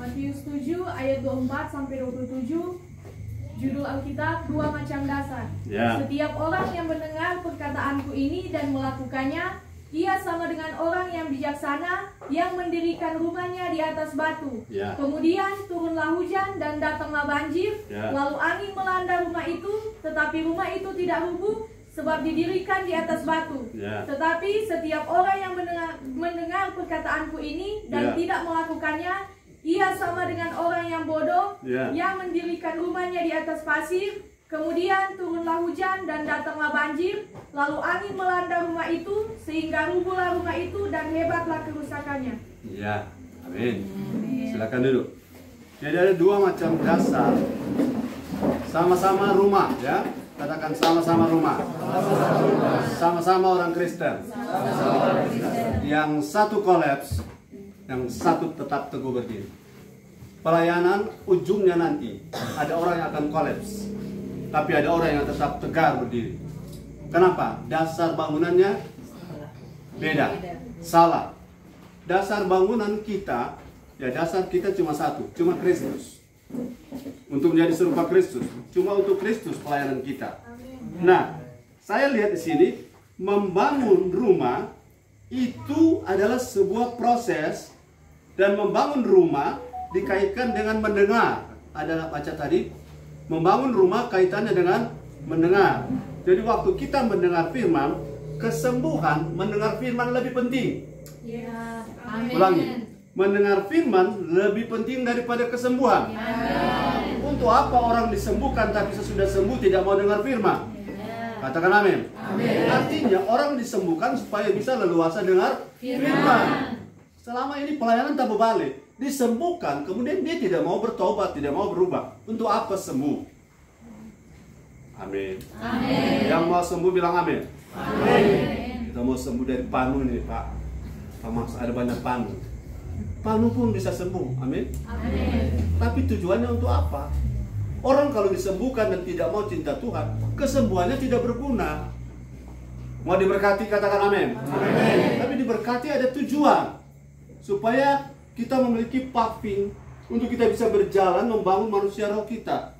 Matius 7 ayat 24 sampai 27. Judul Alkitab, dua macam dasar. Setiap orang yang mendengar perkataanku ini dan melakukannya, ia sama dengan orang yang bijaksana yang mendirikan rumahnya di atas batu. Kemudian turunlah hujan dan datanglah banjir, lalu angin melanda rumah itu, tetapi rumah itu tidak rubuh sebab didirikan di atas batu. Tetapi setiap orang yang mendengar perkataanku ini dan tidak melakukannya, ia sama dengan orang yang bodoh yang mendirikan rumahnya di atas pasir. Kemudian turunlah hujan dan datanglah banjir, lalu angin melanda rumah itu sehingga rubuhlah rumah itu dan hebatlah kerusakannya. Ya, amin. Silakan duduk. Jadi ada dua macam dasar. Sama-sama rumah, ya. Katakan sama-sama rumah. Sama-sama orang Kristen. Yang satu kolaps, yang satu tetap teguh berdiri. Pelayanan ujungnya nanti ada orang yang akan kolaps, tapi ada orang yang tetap tegar berdiri. Kenapa? Dasar bangunannya beda, salah. Dasar bangunan kita, ya dasar kita cuma satu, cuma Kristus. Untuk menjadi serupa Kristus, cuma untuk Kristus pelayanan kita. Nah, saya lihat di sini membangun rumah itu adalah sebuah proses, dan membangun rumah dikaitkan dengan mendengar. Adalah baca tadi, membangun rumah kaitannya dengan mendengar. Jadi waktu kita mendengar firman, kesembuhan mendengar firman lebih penting. Ulangi. Mendengar firman lebih penting daripada kesembuhan. Untuk apa orang disembuhkan tapi sesudah sembuh tidak mau dengar firman? Katakan amin. Artinya orang disembuhkan supaya bisa leluasa dengar firman. Selama ini pelayanan tak berbalik. Disembuhkan, kemudian dia tidak mau bertobat, tidak mau berubah. Untuk apa sembuh? Amin. Yang mau sembuh bilang amin. Kita mau sembuh dari panu nih Pak. Ada banyak panu. Panu pun bisa sembuh, amin. Tapi tujuannya untuk apa? Orang kalau disembuhkan dan tidak mau cinta Tuhan, kesembuhannya tidak berguna. Mau diberkati, katakan amin. Tapi diberkati ada tujuan, supaya kita memiliki paving untuk kita bisa berjalan membangun manusia roh kita.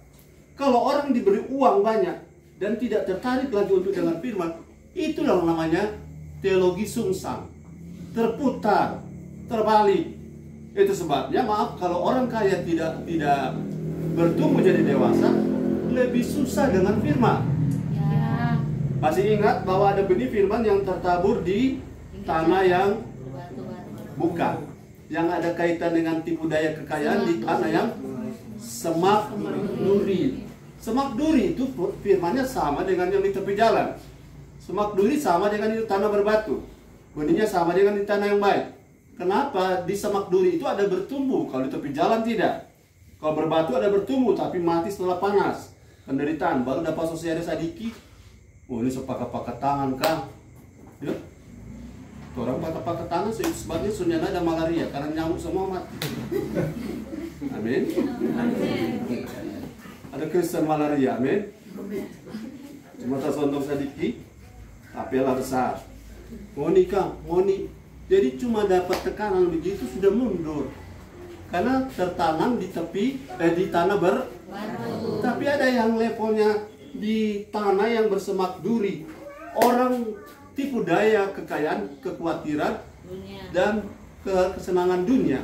Kalau orang diberi uang banyak dan tidak tertarik lagi untuk dengar firman, itulah namanya teologi sungsang, terputar, terbalik. Itu sebabnya, maaf, kalau orang kaya tidak bertumbuh jadi dewasa, lebih susah dengan firman. Masih ingat bahwa ada benih firman yang tertabur di tanah yang bukan, yang ada kaitan dengan tipu daya kekayaan di tanah yang semak duri. Semak duri itu firmannya sama dengan yang di tepi jalan. Semak duri sama dengan di tanah berbatu. Benihnya sama dengan di tanah yang baik. Kenapa? Di semak duri itu ada bertumbuh, kalau di tepi jalan tidak. Kalau berbatu ada bertumbuh, tapi mati setelah panas. Penderitaan, baru dapat sosialis sadiki. Oh, ini sepakat-pakat tangan kah? Ya. Orang pakai tangan sebabnya sunyana ada malaria karena nyamuk semua mati. Amin. Ada Kristen malaria, amin. Cuma tersontong sedikit, tapi Allah besar. Mau nikah, mau nih. Jadi cuma dapat tekanan begitu sudah mundur. Karena tertanam di tepi, di tanah berbatu. Tapi ada yang levelnya di tanah yang bersemak duri. Orang tipu daya kekayaan, kekhawatiran, dan kesenangan dunia.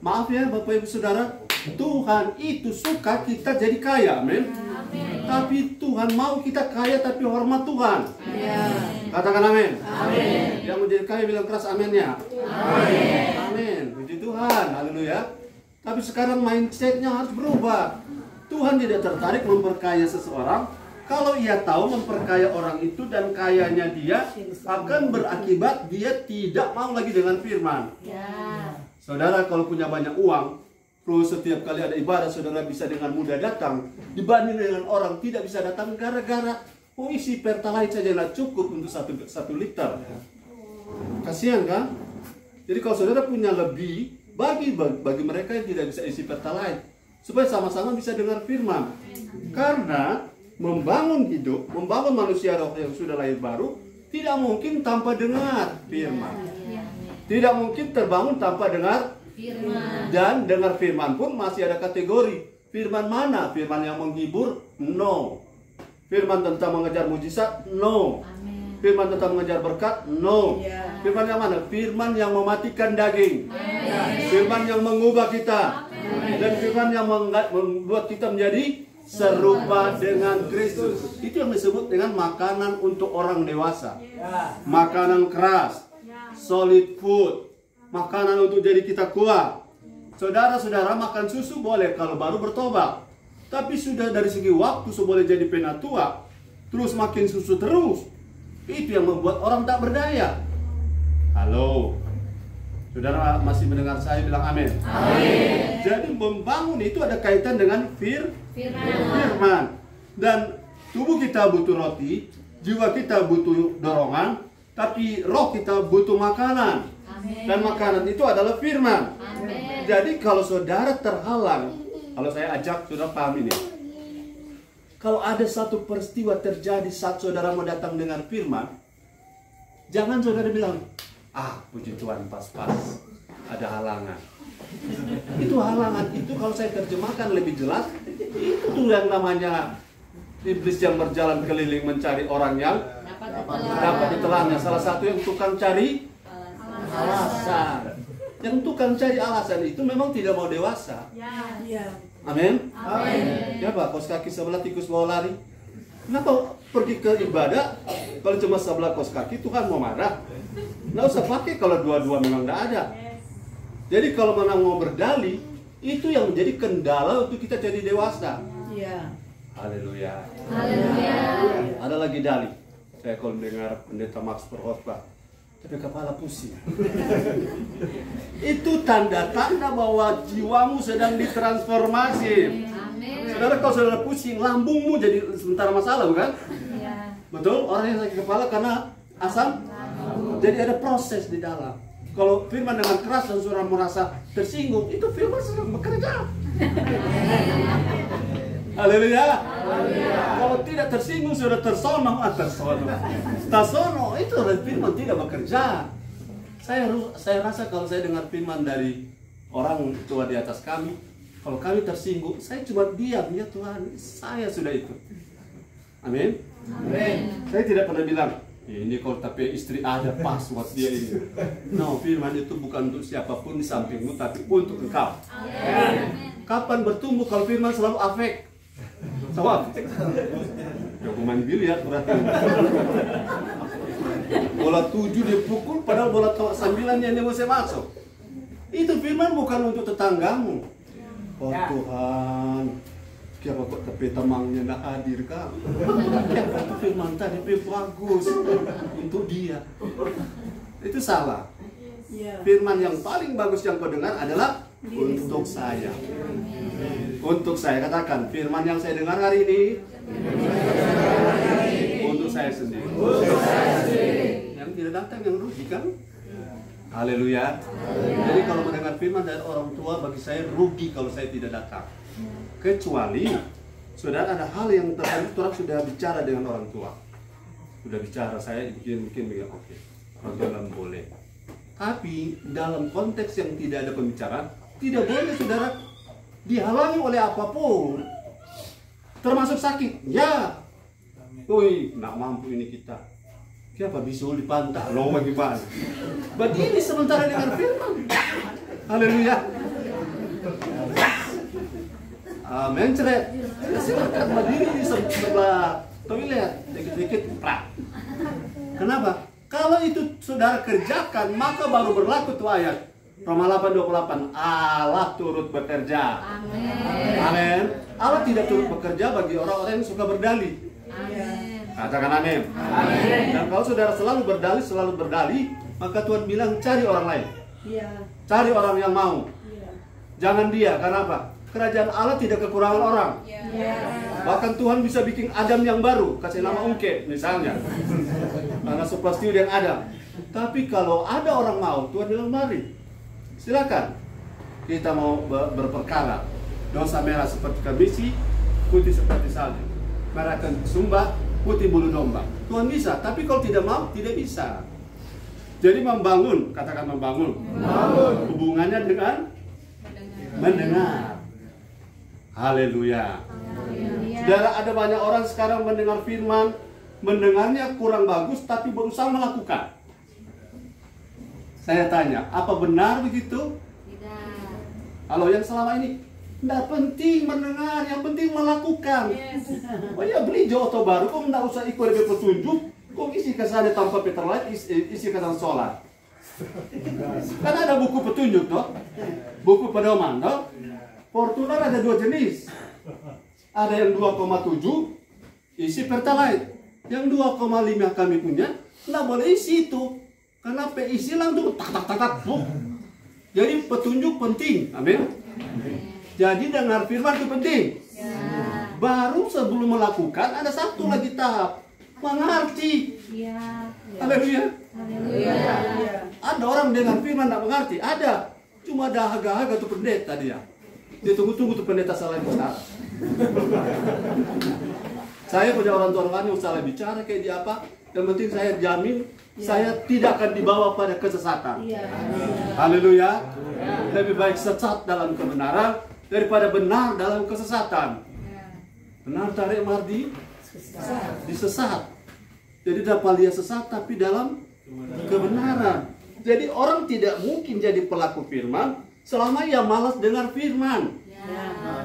Maaf ya Bapak Ibu Saudara, Tuhan itu suka kita jadi kaya, amin. Tapi Tuhan mau kita kaya tapi hormat Tuhan. Katakan amin. Yang menjadi kaya bilang keras amin ya. Amin. Puji Tuhan, haleluya. Tapi sekarang mindsetnya harus berubah. Tuhan tidak tertarik memperkaya seseorang kalau ia tahu memperkaya orang itu dan kayanya dia akan berakibat dia tidak mau lagi dengan firman. Saudara kalau punya banyak uang, terus setiap kali ada ibadah saudara bisa dengan mudah datang, dibanding dengan orang tidak bisa datang gara-gara isi pertalite saja tidak cukup untuk satu liter. Kasihan kan? Jadi kalau saudara punya lebih, bagi mereka yang tidak bisa isi pertalite, supaya sama-sama bisa dengar firman. Karena membangun hidup, membangun manusia roh yang sudah lahir baru, tidak mungkin tanpa dengar firman. Tidak mungkin terbangun tanpa dengar Firman. Dan dengar firman pun masih ada kategori. Firman mana? Firman yang menghibur? No. Firman tentang mengejar mujizat? No. Amen. Firman tentang mengejar berkat? No. Ya. Firman yang mana? Firman yang mematikan daging. Amen. Firman yang mengubah kita. Dan firman yang membuat kita menjadi serupa dengan Kristus. Itu yang disebut dengan makanan untuk orang dewasa. Makanan keras, solid food, makanan untuk jadi kita kuat. Saudara-saudara makan susu boleh kalau baru bertobat. Tapi sudah dari segi waktu boleh jadi penatua, terus makin susu terus. Itu yang membuat orang tak berdaya. Halo. Saudara masih mendengar saya, bilang amin. Amin. Jadi membangun itu ada kaitan dengan firman. Dan tubuh kita butuh roti, jiwa kita butuh dorongan, tapi roh kita butuh makanan. Amin. Dan makanan itu adalah firman. Amin. Jadi kalau saudara terhalang, kalau saya ajak saudara paham ini. Kalau ada satu peristiwa terjadi saat saudara mau datang dengan firman, jangan saudara bilang, puji Tuhan pas-pas, ada halangan. Itu halangan itu kalau saya terjemahkan lebih jelas, itu tuh yang namanya iblis yang berjalan keliling mencari orang yang dapat ditelannya. Salah satu yang tukang cari alasan. Yang tukang cari alasan itu memang tidak mau dewasa. Amin. Siapa? Kos kaki sebelah, tikus bawa lari. Kenapa pergi ke ibadah kalau cuma sebelah kos kaki Tuhan mau marah? Nggak usah pakai kalau dua-dua memang nggak ada. Jadi kalau memang mau berdalih, itu yang menjadi kendala untuk kita jadi dewasa. Haleluya. Ada lagi dalih. Saya kalau mendengar pendeta Max berkhotbah, tapi kepala pusing. Itu tanda-tanda bahwa jiwamu sedang ditransformasi. Saudara, kalau saudara pusing, lambungmu jadi sementara masalah, bukan? Betul? Orang yang sakit kepala karena asam. Jadi ada proses di dalam. Kalau firman dengan keras dan saudara merasa tersinggung, itu firman sedang bekerja. Haleluya. Kalau tidak tersinggung, sudah tersono. Tersono, itu firman tidak bekerja. Saya rasa kalau saya dengar firman dari orang tua di atas kami, kalau kami tersinggung, saya cuma diam, ya Tuhan, saya sudah itu. Amin. Saya tidak pernah bilang, ini kalau tapi istri ada pas buat dia ini. No, firman itu bukan untuk siapapun di sampingmu, tapi untuk engkau. Kapan bertumbuh kalau firman selalu afek? Sawab. Jagoan biliar berarti. Bola 7 dipukul, padahal bola 9 yang dia masih masuk. Itu firman bukan untuk tetanggamu. Oh Tuhan, siapa kok tapi temangnya nggak hadir kak? Siapa itu firman tadi bagus untuk dia. Itu salah. Firman yang paling bagus yang kau dengar adalah untuk saya. Untuk saya, katakan firman yang saya dengar hari ini untuk saya sendiri. Yang tidak datang yang rugi kan? Haleluya. Jadi kalau mendengar firman dari orang tua, bagi saya rugi kalau saya tidak datang. Kecuali saudara ada hal yang tertentu orang sudah bicara dengan orang tua. Sudah bicara, saya bikin oke. Orang tua bilang boleh. Tapi dalam konteks yang tidak ada pembicaraan, tidak boleh saudara dihalangi oleh apapun. Termasuk sakit. Ya. Woi, nggak mampu ini kita. Siapa bisul di pantai, lo bagaimana? Begini sementara dengan firman. Haleluya. Amin, ceret. Silakan berdiri di sebelah toilet, dikit-dikit prak. Kenapa? Kalau itu saudara kerjakan, maka baru berlaku tuh ayat Roma 8:28. Allah turut bekerja. Amin. Amin. Allah tidak turut bekerja bagi orang-orang yang suka berdalih. Amin. Katakan amin. Amin. Dan kalau saudara selalu berdalih, maka Tuhan bilang cari orang lain. Cari orang yang mau. Jangan dia, karena apa? Kerajaan Allah tidak kekurangan orang. Bahkan Tuhan bisa bikin Adam yang baru, kasih nama Ungke misalnya. Karena substitusi yang Adam. Tapi kalau ada orang mau, Tuhan bilang mari. Silakan. Kita mau berperkara. Dosa merah seperti kamisi, putih seperti salju. Merahkan sumba, putih bulu domba. Tuhan bisa, tapi kalau tidak mau, tidak bisa. Jadi membangun, katakan membangun. Hubungannya dengan mendengar. Haleluya. Saudara, ada banyak orang sekarang mendengar firman, mendengarnya kurang bagus, tapi berusaha melakukan. Saya tanya, apa benar begitu? Tidak. Kalau yang selama ini, tidak penting mendengar, yang penting melakukan. Oh ya, beli Joto baru, kok tidak usah ikut lebih petunjuk, kok isi kesana tanpa Peterlight, isi kesana solar. Kan ada buku petunjuk, toh? Buku pedoman, toh? Fortuner ada 2 jenis. Ada yang 2,7 isi Pertalite. Yang 2,5 kami punya nggak boleh isi itu. Karena isi langsung tak. Jadi petunjuk penting. Amin. Jadi dengar firman itu penting. Baru sebelum melakukan ada satu lagi tahap. Mengerti. Haleluya. Ada orang dengar firman nggak mengerti. Ada. Cuma dahaga-dahaga tuh pendeta dia. Dia tunggu-tunggu tuh pendeta salah bicara. Saya punya orang tua rohani yang salah bicara kayak dia apa. Yang penting saya jamin saya tidak akan dibawa pada kesesatan. Haleluya. Lebih baik sesat dalam kebenaran daripada benar dalam kesesatan. Benar tarik mardi disesat. Jadi dapat lihat sesat tapi dalam kebenaran. Jadi orang tidak mungkin jadi pelaku firman selama ia malas dengar firman.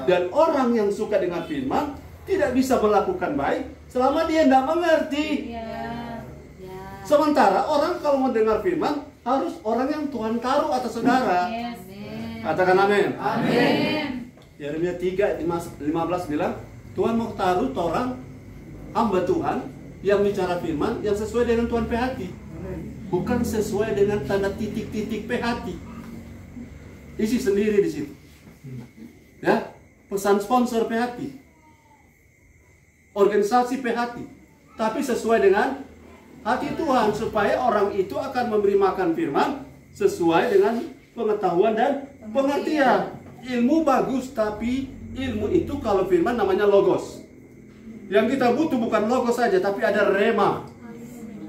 Dan orang yang suka dengar firman tidak bisa melakukan baik selama dia tidak mengerti. Sementara orang kalau mau dengar firman harus orang yang Tuhan taruh atas saudara. Katakan amin. Yeremia 3:15 bilang, Tuhan mau taruh orang hamba Tuhan yang bicara firman yang sesuai dengan Tuhan hati. Bukan sesuai dengan tanda titik-titik hati. Isi sendiri di situ. Ya, pesan sponsor hati. Organisasi hati. Tapi sesuai dengan hati Tuhan supaya orang itu akan memberi makan firman sesuai dengan pengetahuan dan pengertian. Ilmu bagus, tapi ilmu itu kalau firman namanya logos. Yang kita butuh bukan logos saja, tapi ada rema.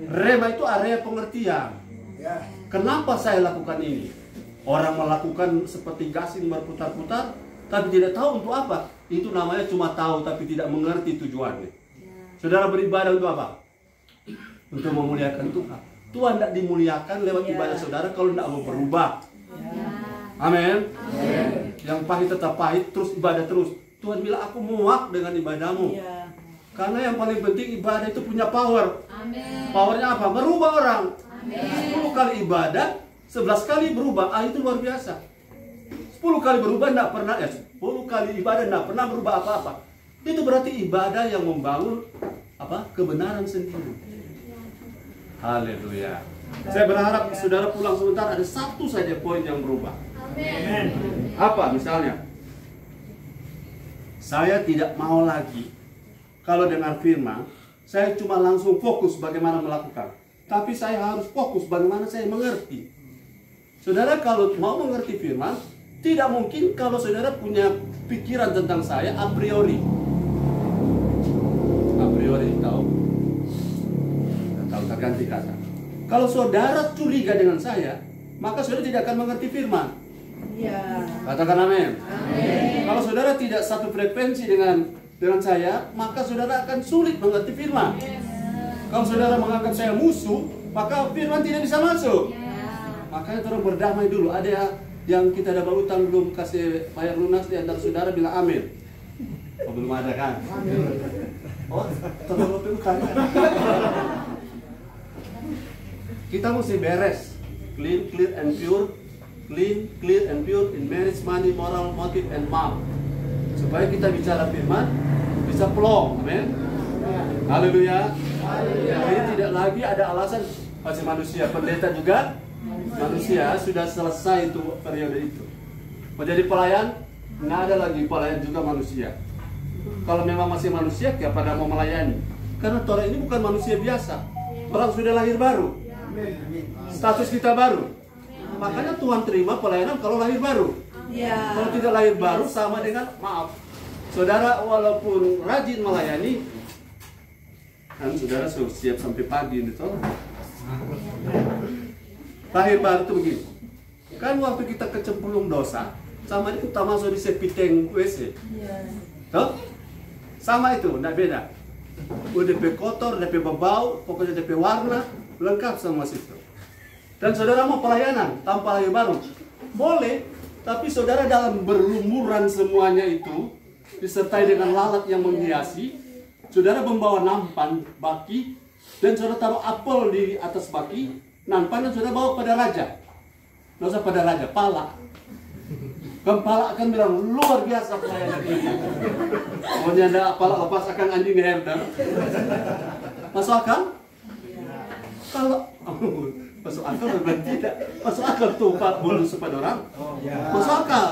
Rema itu area pengertian. Kenapa saya lakukan ini? Orang melakukan seperti gasing berputar-putar, tapi tidak tahu untuk apa. Itu namanya cuma tahu, tapi tidak mengerti tujuannya. Saudara beribadah untuk apa? Untuk memuliakan Tuhan. Tuhan tidak dimuliakan lewat ibadah saudara kalau tidak mau berubah. Amin. Yang pahit tetap pahit, terus ibadah terus. Tuhan bilang, aku muak dengan ibadahmu. Karena yang paling penting ibadah itu punya power. Powernya apa? Merubah orang. 10 kali ibadah, 11 kali berubah. Itu luar biasa. 10 kali berubah tidak pernah, 10 kali ibadah tidak pernah berubah apa-apa. Itu berarti ibadah yang membangun apa? Kebenaran sendiri. Haleluya. Saya berharap saudara pulang sebentar ada satu saja poin yang berubah. Apa misalnya? Saya tidak mau lagi kalau dengar firman, saya cuma langsung fokus bagaimana melakukan. Tapi saya harus fokus bagaimana saya mengerti. Saudara kalau mau mengerti firman, tidak mungkin kalau saudara punya pikiran tentang saya a priori. A priori tahu? Kalau terganti kata. Kalau saudara curiga dengan saya, maka saudara tidak akan mengerti firman. Katakan amin. Kalau saudara tidak satu frekuensi dengan saya, maka saudara akan sulit mengerti firman. Kalau saudara menganggap saya musuh, maka firman tidak bisa masuk. Makanya tolong berdamai dulu. Ada yang kita dapat utang belum kasih bayar lunas di antara saudara bilang amin. Oh, belum ada kan? Oh, terlalu utang. Kita mesti beres, clean, clear and pure, clean, clear and pure in marriage, money, moral, motive and mouth. Supaya kita bicara firman bisa plong, amin. Haleluya. Jadi tidak lagi ada alasan masih manusia, pendeta juga manusia, sudah selesai itu periode itu. Menjadi pelayan, nggak ada lagi pelayan juga manusia. Kalau memang masih manusia, ya pada mau melayani. Karena Torah ini bukan manusia biasa, orang sudah lahir baru, status kita baru. Makanya Tuhan terima pelayanan kalau lahir baru. Kalau tidak lahir baru sama dengan maaf. Saudara walaupun rajin melayani, kan saudara siap sampai pagi gitu. Lahir baru itu begini. Kan waktu kita kecemplung dosa, sama itu kita masuk di sepiteng WC. Toh? Sama itu, tidak beda. Udah DP kotor, DP berbau, pokoknya DP warna, lengkap sama situ. Dan saudara mau pelayanan tanpa lahir baru? Boleh, tapi saudara dalam berlumuran semuanya itu, disertai dengan lalat yang menghiasi, saudara membawa nampan, baki, dan saudara taruh apel di atas baki, nampan, dan saudara bawa pada raja. Nggak usah pada raja, pala. Kepala akan bilang, luar biasa pelayanan ini. Pokoknya ada pala lepas akan anjing herder. Masuk akal? Kalau masuk akal memang tidak. Masuk akal tuh Pak bolu pada orang. Masuk akal.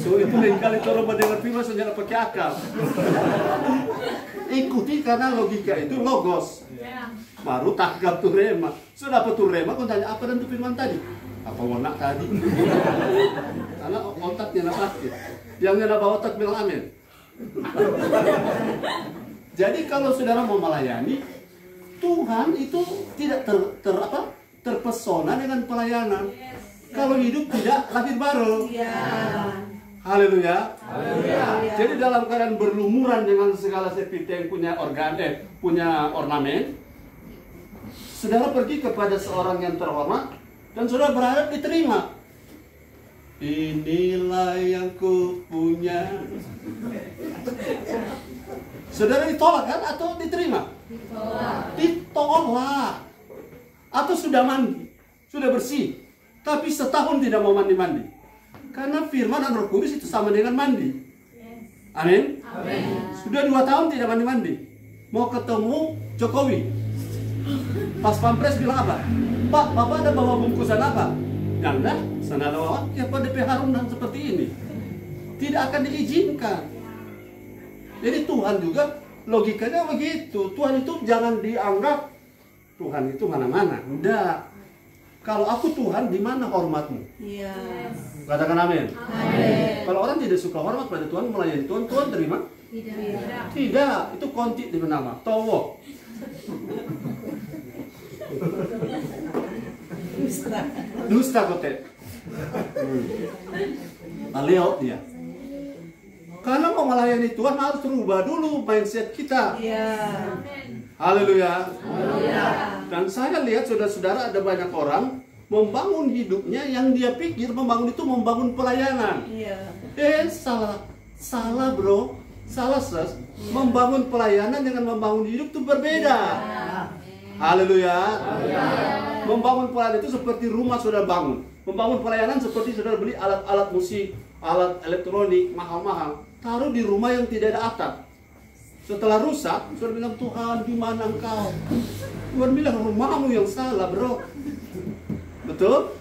So itu lain kali kalau mendengar firman jangan pakai akal. Ikuti karena logika itu logos. Baru tanggap tuh rema. Sudah dapat tuh rema, kau tanya apa dan tuh firman tadi? Apa warna tadi? Karena otaknya nak sakit. Yang nggak bawa otak bilang amin. Jadi kalau saudara mau melayani, Tuhan itu tidak terpesona dengan pelayanan. Kalau hidup tidak lahir baru. Haleluya. Jadi dalam keadaan berlumuran dengan segala seperti yang punya punya ornamen, saudara pergi kepada seorang yang terhormat dan saudara berharap diterima. Inilah yang ku punya. Saudara ditolak kan atau diterima? Ditolak. Atau sudah mandi, sudah bersih, tapi setahun tidak mau mandi-mandi. Karena firman dan Roh Kudus itu sama dengan mandi. Amin. Sudah 2 tahun tidak mandi-mandi. Mau ketemu Jokowi. Pas Pampres bilang apa? Pak, Bapak ada bawa bungkusan apa? Jangan, sana ada bawa. Ya Pak DP harum dan seperti ini. Tidak akan diizinkan. Jadi Tuhan juga logikanya begitu. Tuhan itu jangan dianggap Tuhan itu mana-mana. Enggak. Kalau aku Tuhan, di mana hormatmu? Katakan amin. Kalau orang tidak suka hormat pada Tuhan, melayani Tuhan, Tuhan terima? Tidak. Itu konti di nama. Towo. Dusta kote. Aleo dia. Karena mau melayani Tuhan harus rubah dulu mindset kita. Haleluya. Dan saya lihat saudara-saudara ada banyak orang membangun hidupnya yang dia pikir membangun itu membangun pelayanan. Salah bro. Salah sis. Membangun pelayanan dengan membangun hidup itu berbeda. Haleluya. Membangun pelayanan itu seperti rumah saudara bangun. Membangun pelayanan seperti saudara beli alat-alat musik, alat elektronik mahal-mahal, taruh di rumah yang tidak ada atap. Setelah rusak, saudara bilang, Tuhan di mana engkau? Tuhan bilang, rumahmu yang salah bro. Betul?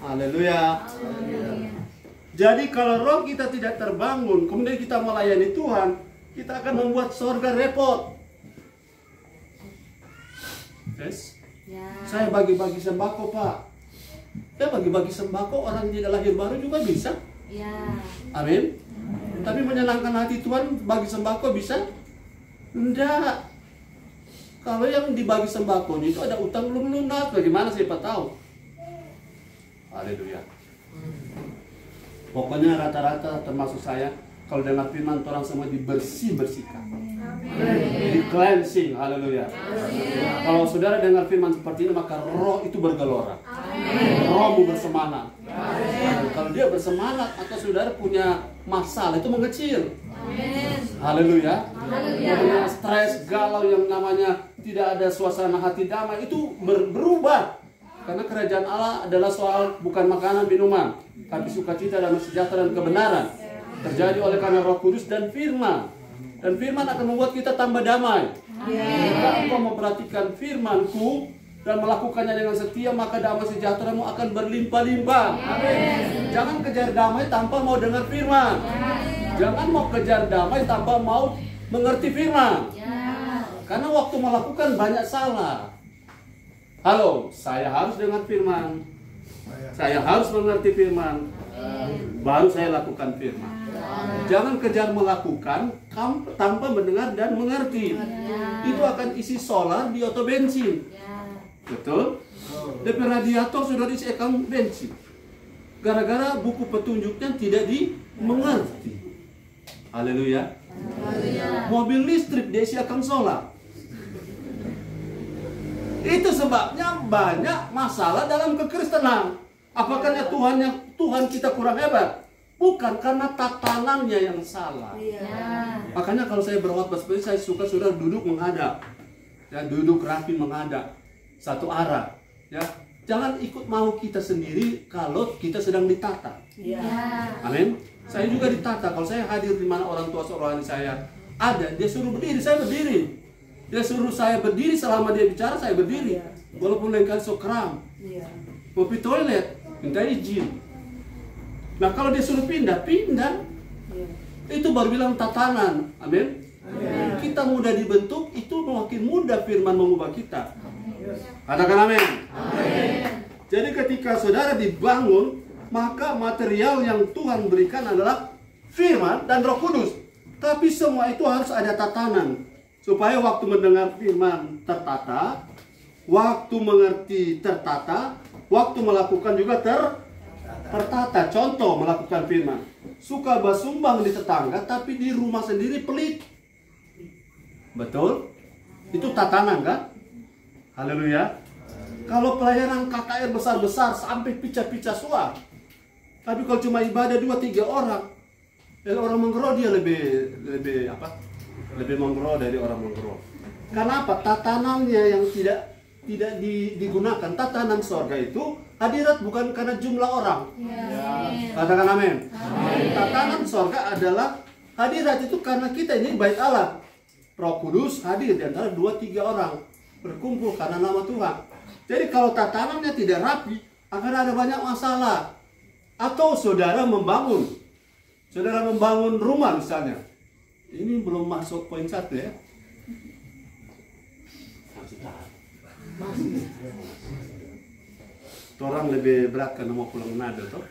Haleluya. Jadi kalau roh kita tidak terbangun, kemudian kita melayani Tuhan, kita akan membuat surga repot. Yes. Saya bagi-bagi sembako Pak. Ya bagi-bagi sembako orang yang tidak lahir baru juga bisa. Amin. Tapi menyenangkan hati Tuhan bagi sembako bisa? Enggak. Kalau yang dibagi sembako itu ada utang belum lunas, bagaimana siapa tahu? Haleluya. Pokoknya rata-rata termasuk saya, kalau dengar firman orang semua dibersihkan. Di cleansing, haleluya. Kalau saudara dengar firman seperti ini, maka roh itu bergelora. Rohmu bersemangat. Kalau dia bersemangat atau saudara punya masalah itu mengecil. Haleluya. Punya stres, galau yang namanya tidak ada suasana hati damai itu berubah. Karena kerajaan Allah adalah soal bukan makanan minuman, tapi sukacita dan sejahtera dan kebenaran. Terjadi oleh karena Roh Kudus dan firman. Dan firman akan membuat kita tambah damai. Jika engkau memperhatikan firmanku dan melakukannya dengan setia, maka damai sejahteramu akan berlimpah-limpah. Jangan kejar damai tanpa mau dengar firman. Jangan mau kejar damai tanpa mau mengerti firman. Karena waktu melakukan banyak salah. Halo, saya harus dengar firman. Saya harus mengerti firman. Baru saya lakukan firman. Jangan kejar melakukan tanpa mendengar dan mengerti. Itu akan isi solar di auto bensin. Betul? DP radiator sudah diisikan bensin. Gara-gara buku petunjuknya tidak dimengerti. Haleluya. Mobil listrik diisikan solar. Itu sebabnya banyak masalah dalam kekristenan. Apakah Tuhan kita kurang hebat? Bukan, karena tatanannya yang salah. Makanya kalau saya berkhotbah seperti saya suka saudara duduk menghadap. Ya, duduk rapi menghadap. Satu arah. Ya. Jangan ikut mau kita sendiri kalau kita sedang ditata. Amin. Saya juga ditata. Kalau saya hadir di mana orang tua rohani saya ada, dia suruh berdiri, saya berdiri. Dia suruh saya berdiri selama dia bicara, saya berdiri. Walaupun lain kali sok kram. Mau pergi toilet, minta izin. Nah kalau dia suruh pindah. Itu baru bilang tatanan. Amin. Kita mudah dibentuk, itu makin mudah firman mengubah kita. Katakan amin. Jadi ketika saudara dibangun, maka material yang Tuhan berikan adalah firman dan Roh Kudus. Tapi semua itu harus ada tatanan. Supaya waktu mendengar firman tertata, waktu mengerti tertata, waktu melakukan juga tertata. Contoh melakukan firman. Suka basumbang di tetangga, tapi di rumah sendiri pelit. Betul? Itu tatanan kan? Haleluya. Kalau pelayanan KKR besar-besar sampai pica-pica suah. Tapi kalau cuma ibadah 2-3 orang, orang menggero dia lebih menggero dari orang menggero. Karena apa? Tatanannya yang tidak digunakan. Tatanan surga itu hadirat bukan karena jumlah orang. Katakan amin. Tatanan surga adalah hadirat itu karena kita ini bait Allah. Roh Kudus hadir di antara 2-3 orang berkumpul karena nama Tuhan. Jadi kalau tatanannya tidak rapi, akan ada banyak masalah. Atau saudara membangun rumah misalnya. Ini belum masuk poin 1 ya. Orang lebih berat karena mau pulang Manado toh.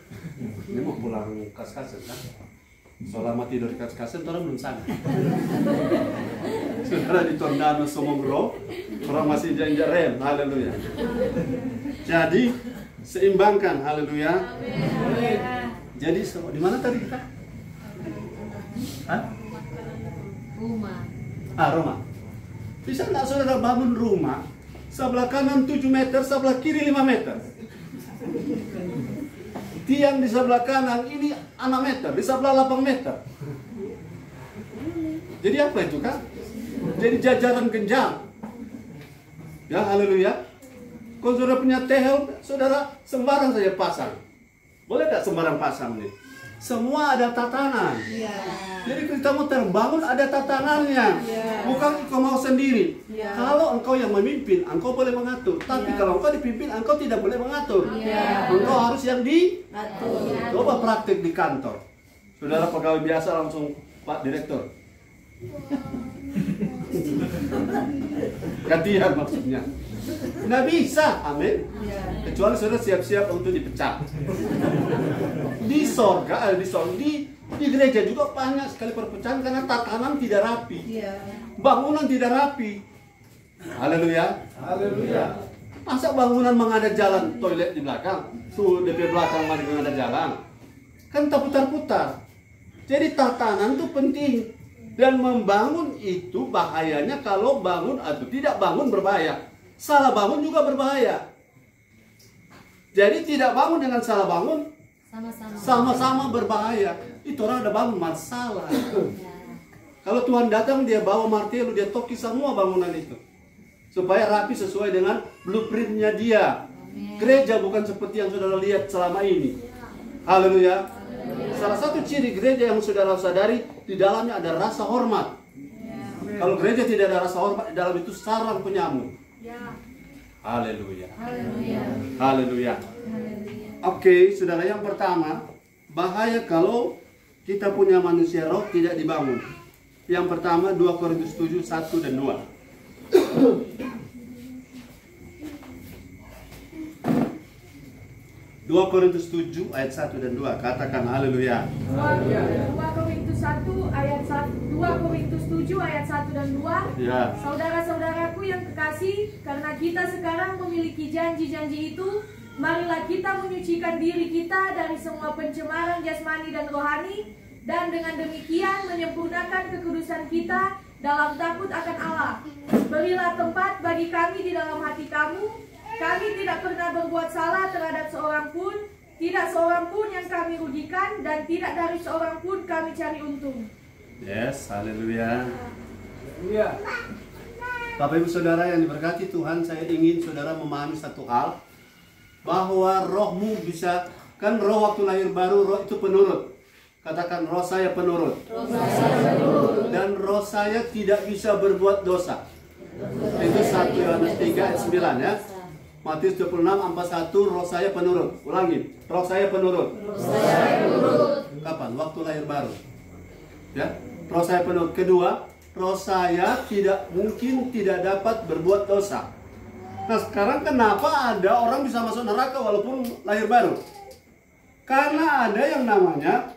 Ini mau pulang Kaskasen kan. Selama tidur di Kaskasen orang belum sana. Saudara di Tondano Somogro, orang masih janji rem. Haleluya. Jadi seimbangkan, haleluya. Jadi di mana tadi kita? Rumah. Bisa nggak saudara bangun rumah sebelah kanan 7 meter, sebelah kiri 5 meter? Tiang di sebelah kanan ini 6 meter, di sebelah 8 meter. Jadi apa itu kan? Jadi jajaran genjang. Ya, haleluya. Kalau saudara punya tehel, saudara sembarang saja pasang. Boleh nggak sembarang pasang nih? Semua ada tatanan. Jadi kita mau terbangun ada tatanannya. Bukan engkau mau sendiri. Kalau engkau yang memimpin, engkau boleh mengatur. Tapi kalau engkau dipimpin, engkau tidak boleh mengatur. Engkau harus yang diatur. Coba praktik di kantor. Saudara pegawai biasa langsung Pak Direktur. Gantian maksudnya. Nggak bisa, amin. Kecuali saudara siap-siap untuk dipecat. Di sorga, di gereja juga banyak sekali perpecahan karena tatanan tidak rapi, bangunan tidak rapi. Haleluya. Masa bangunan menghadap jalan, toilet di belakang, tuh DP belakang menghadap jalan, kan tak putar-putar. Jadi tatanan itu penting. Dan membangun itu bahayanya kalau bangun atau tidak bangun berbahaya. Salah bangun juga berbahaya. Jadi tidak bangun dengan salah bangun sama-sama berbahaya. Itu orang ada bangun masalah. Kalau Tuhan datang dia bawa martelo, dia toki semua bangunan itu supaya rapi sesuai dengan blueprintnya dia. Gereja bukan seperti yang saudara lihat selama ini. Haleluya. Salah satu ciri gereja yang saudara sadari, di dalamnya ada rasa hormat. Kalau gereja tidak ada rasa hormat, di dalam itu sarang penyamuk. Haleluya. Oke, saudara, yang pertama, bahaya kalau kita punya manusia roh tidak dibangun. Yang pertama 2 Korintus 7, 1 dan 2. 2 Korintus 7 ayat 1 dan 2. Katakan haleluya. 2 Korintus 1 ayat 1, 2 Korintus 7 ayat 1 dan 2. Ya. Saudara-saudaraku yang kekasih, karena kita sekarang memiliki janji-janji itu, marilah kita menyucikan diri kita dari semua pencemaran jasmani dan rohani, dan dengan demikian menyempurnakan kekudusan kita dalam takut akan Allah. Berilah tempat bagi kami di dalam hati kamu. Kami tidak pernah berbuat salah terhadap seorang pun, tidak seorang pun yang kami rugikan, dan tidak dari seorang pun kami cari untung. Yes, haleluya. Bapak Ibu Saudara yang diberkati Tuhan, saya ingin saudara memahami satu hal, bahwa rohmu bisa, kan roh waktu lahir baru, roh itu penurut. Katakan, roh saya penurut. Roh saya penurut. Dan roh saya tidak bisa berbuat dosa. Itu 1 Yohanes 3 ayat 9 ya. Matius 26, 41, roh saya penurut. Ulangi, roh saya penurut. Roh saya penurut. Kapan? Waktu lahir baru. Ya, roh saya penurut. Kedua, roh saya mungkin tidak dapat berbuat dosa. Nah, sekarang kenapa ada orang bisa masuk neraka walaupun lahir baru? Karena ada yang namanya,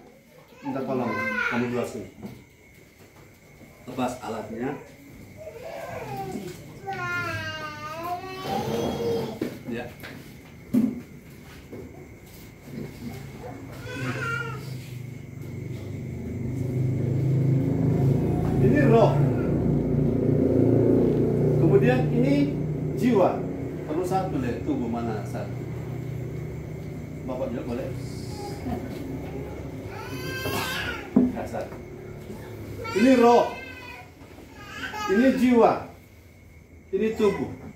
minta tolong kamu jelasin. Lepas alatnya. Ya. Ini roh. Kemudian ini jiwa. Perlu satu deh, tubuh mana satu? Bapak juga boleh? Kasar. Ini roh. Ini jiwa. Ini tubuh.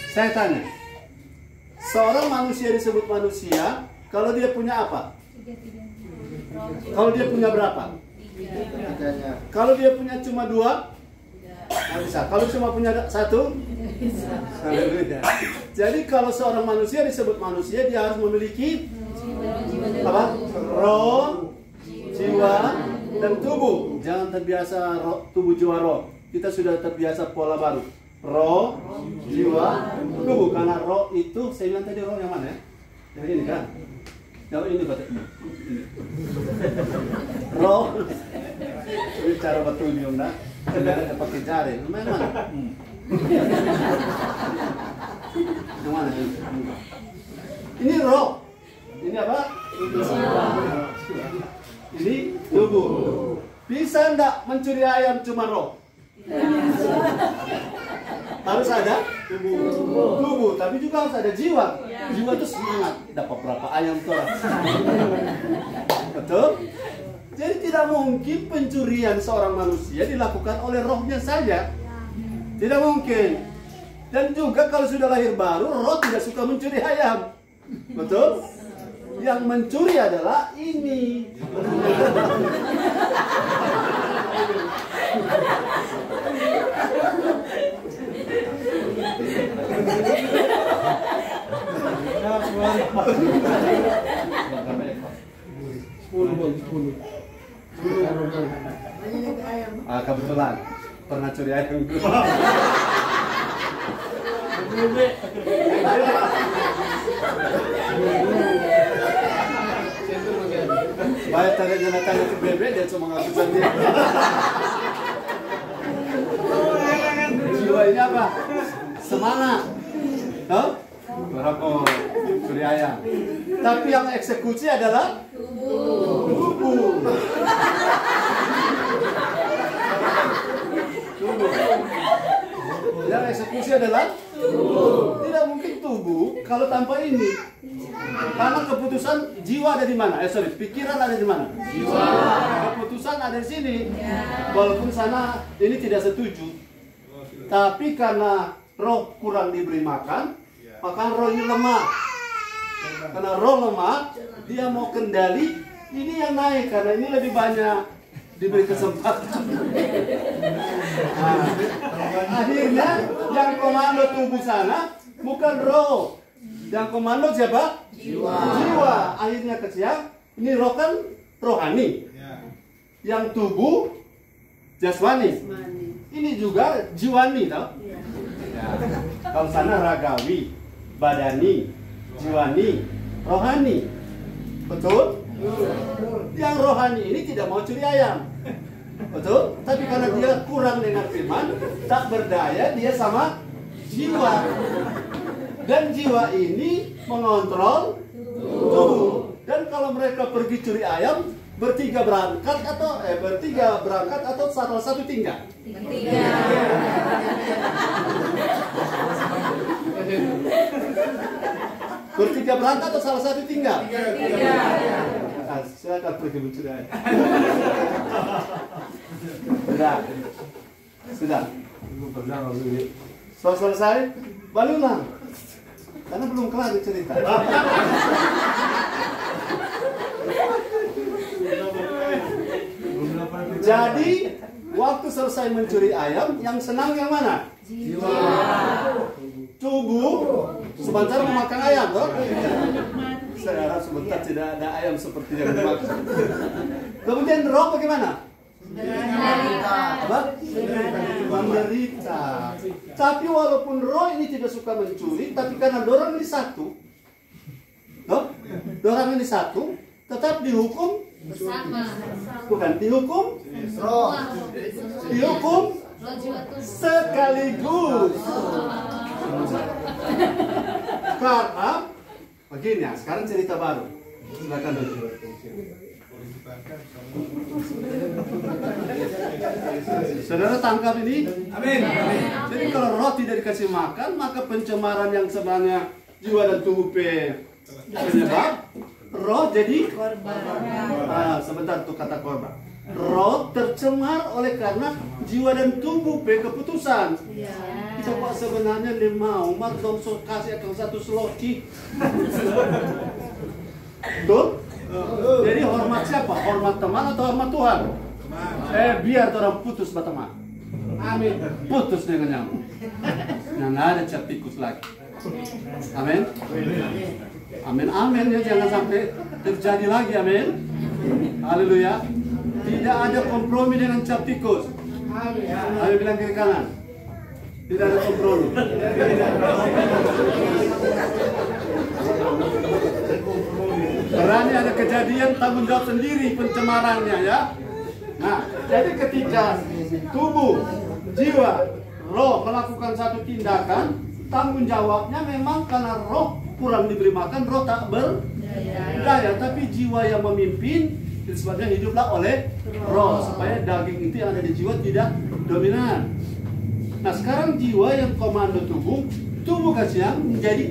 Saya tanya, seorang manusia disebut manusia kalau dia punya apa? Kalau dia punya berapa? Kalau dia punya cuma 2? Nggak bisa. Kalau cuma punya 1? Jadi kalau seorang manusia disebut manusia, dia harus memiliki apa? Roh, jiwa, dan tubuh. Jangan terbiasa tubuh, jiwa, roh. Kita sudah terbiasa pola baru. Roh, jiwa, tubuh. Karena roh itu, saya bilang tadi roh yang mana ya? Yang ini kan? Yang ini berarti ini. Roh. Ini cara betul nih, Om. Tidak pakai jari. Lumayan mana? Yang mana? Ini roh. Ini apa? Ini tubuh. Bisa enggak mencuri ayam cuma roh? Harus ada tubuh, tapi juga harus ada jiwa. Jiwa itu semangat. Dapat berapa ayam tuh? Betul? Jadi tidak mungkin pencurian seorang manusia dilakukan oleh rohnya saja. Tidak mungkin. Dan juga kalau sudah lahir baru, roh tidak suka mencuri ayam. Betul? Yang mencuri adalah ini. Kebetulan pernah curi ayam dulu. Baik tadinya datang ke bebek, dia cuma ngaku sendiri. Jiwa ini apa? Semangat. Berapa curi ayam. Tapi yang eksekusi adalah tubuh. Yang eksekusi adalah tubuh. Tidak mungkin tubuh kalau tanpa ini. Karena keputusan jiwa ada di mana? Pikiran ada di mana? Jiwa. Keputusan ada di sini. Walaupun sana ini tidak setuju. Tapi karena roh kurang diberi makan, maka roh ini lemah. Karena roh lemah, dia mau kendali, ini yang naik karena ini lebih banyak diberi kesempatan. Nah, akhirnya yang komando tubuh sana bukan roh. Yang komando siapa? Jiwa. Jiwa. Akhirnya kesiang, ini roh kan rohani. Yang tubuh jasmani. Ini juga jiwani, tau? Ya. Kalau sana ragawi, badani, jiwani, rohani. Betul? Yang rohani ini tidak mau curi ayam. Betul? Tapi karena dia kurang dengan firman, tak berdaya dia sama jiwa. Dan jiwa ini mengontrol tubuh. Dan kalau mereka pergi curi ayam, bertiga berangkat atau salah satu tinggal? Bertiga berangkat atau salah satu tinggal? Silakan pergi mencuri ayam. Sudah. So, selesai? Balulang. Karena belum kelar cerita. Jadi, waktu selesai mencuri ayam, yang senang yang mana? Jiwa. Tubuh sebentar memakan ayam, toh? Saya harap sebentar tidak ada ayam seperti yang dimaksud. Kemudian roh bagaimana? Menderita. Tapi walaupun roh ini tidak suka mencuri, tapi karena dorang ini satu, dorang ini satu, tetap dihukum bersama. Bukan dihukum roh, dihukum sekaligus. Karena begini ya, sekarang cerita baru. Silakan dulu. Saudara tangkap ini? Amin. Jadi kalau roh tidak dikasih makan, maka pencemaran yang sebenarnya jiwa dan tubuh penyebab, roh jadi korban. Sebentar tuh kata korban. Roh tercemar oleh karena jiwa dan tubuh keputusan. Kita kok sebenarnya dia mau dong kasih akan satu sloki. Betul? Jadi hormat siapa? Hormat teman atau hormat Tuhan? Biar orang putus berteman. Amin. Putus dengan nyamuk. Nah, nggak ada cap tikus lagi. Amin. Amin, amin ya, jangan sampai terjadi lagi. Amin. Haleluya. Tidak ada kompromi dengan cap tikus. Amin, bilang kiri kanan. Tidak ada kompromi. Berani ada kejadian, tanggung jawab sendiri pencemarannya ya. Nah, jadi ketika tubuh, jiwa, roh melakukan satu tindakan, tanggung jawabnya memang karena roh kurang diberi makan, roh tak berdaya. Tapi jiwa yang memimpin, sebabnya hiduplah oleh roh, supaya daging itu yang ada di jiwa tidak dominan. Nah, sekarang jiwa yang komando tubuh kasihan menjadi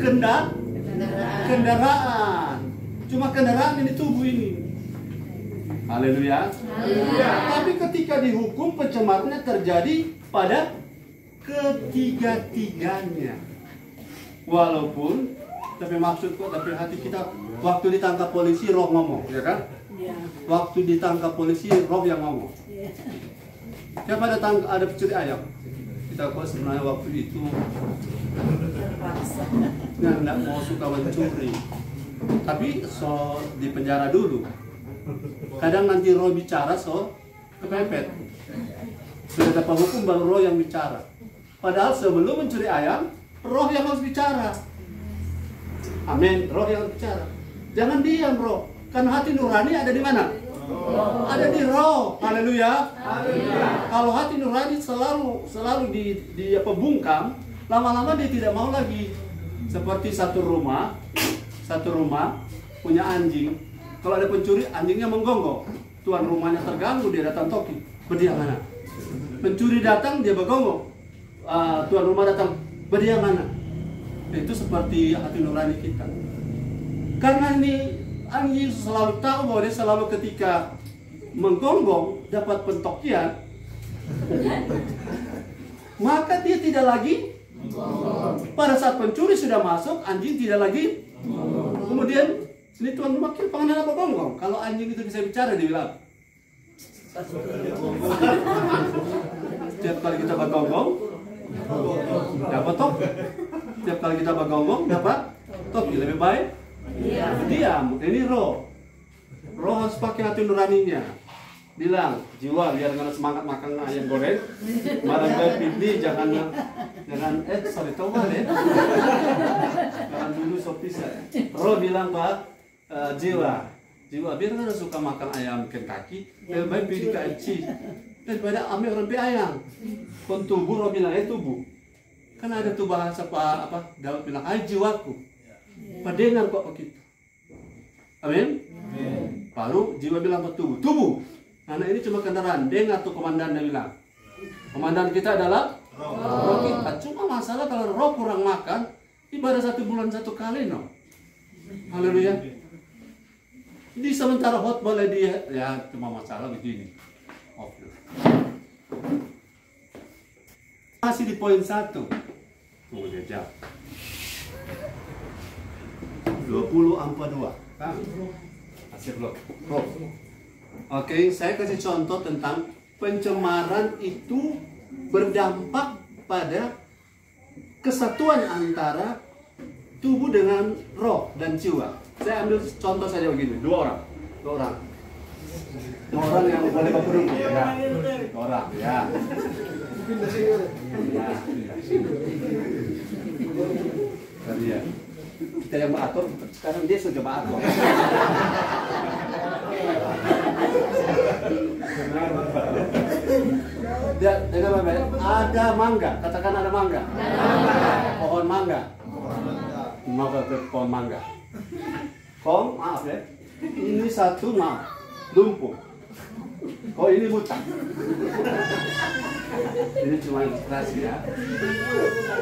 kendaraan. Cuma kendaraan ini tubuh ini. Haleluya. Tapi ketika dihukum, pencemarannya terjadi pada ketiga-tiganya. Walaupun, tapi maksudku, tapi hati kita, waktu ditangkap polisi, roh ngomong, ya kan? Waktu ditangkap polisi, roh yang ngomong. Siapa ada pencuri ayam? Kita kok sebenarnya waktu itu nggak mau suka mencuri. Tapi so di penjara dulu. Kadang nanti roh bicara so kepepet. Sudah dapat hukum baru roh yang bicara. Padahal sebelum mencuri ayam, roh yang harus bicara. Amin, roh yang bicara. Jangan diam roh. Karena hati nurani ada di mana? Ada di roh. Haleluya. Kalau hati nurani selalu di bungkam, lama-lama dia tidak mau lagi. Seperti satu rumah punya anjing. Kalau ada pencuri, anjingnya menggonggong. Tuan rumahnya terganggu, dia datang toki. Berdiam mana? Pencuri datang, dia bergonggong. Tuan rumah datang, berdiam mana? Itu seperti hati nurani kita. Karena ini anjing selalu tahu bahwa dia selalu ketika menggonggong dapat pentokian, maka dia tidak lagi. Pada saat pencuri sudah masuk, anjing tidak lagi. Kemudian sini tuan rumah kira panganan apa gonggong? Kalau anjing itu bisa bicara, dia bilang. Setiap kali kita bergonggong, dapat top. Setiap kali kita bergonggong, dapat top. Lebih baik diam. Ini roh. Roh harus pakai hati nuraninya. Bilang, jiwa biar nggak semangat makan ayam goreng. Marah pilih jangan sorry tahu deh. Jangan dulu sopis ya. bilang Pak, jiwa, biar kan suka makan ayam Kentucky, lebih baik pilih KFC daripada ambil orang ayam. Kon tubuh, orang bilang tubuh. Kan ada tuh bahasa apa Daud bilang, jiwaku. Padengan kok begitu. Amin. Baru jiwa bilang ke tubuh. Karena ini cuma kendaraan. Dengar tuh komandannya bilang. Komandan kita adalah roh kita. Cuma masalah kalau roh kurang makan, ibadah 1 bulan 1 kali no. Haleluya. Di sementara hot boleh dia, ya cuma masalah begini. Oke. Masih di poin 1. Tunggu dia jawab. 20:42. Masih belum. Oke, saya kasih contoh tentang pencemaran itu berdampak pada kesatuan antara tubuh dengan roh dan jiwa. Saya ambil contoh saja begini, dua orang yang boleh berperang ya. Orang ya. Ya. Kita yang mengatur, sekarang dia sudah mengatur. Dengan baik, ada mangga, katakan ada mangga. Pohon mangga. Pohon mangga. Maaf ya, ini satu lumpuh. Ini buta. Ini cuma ilustrasi ya.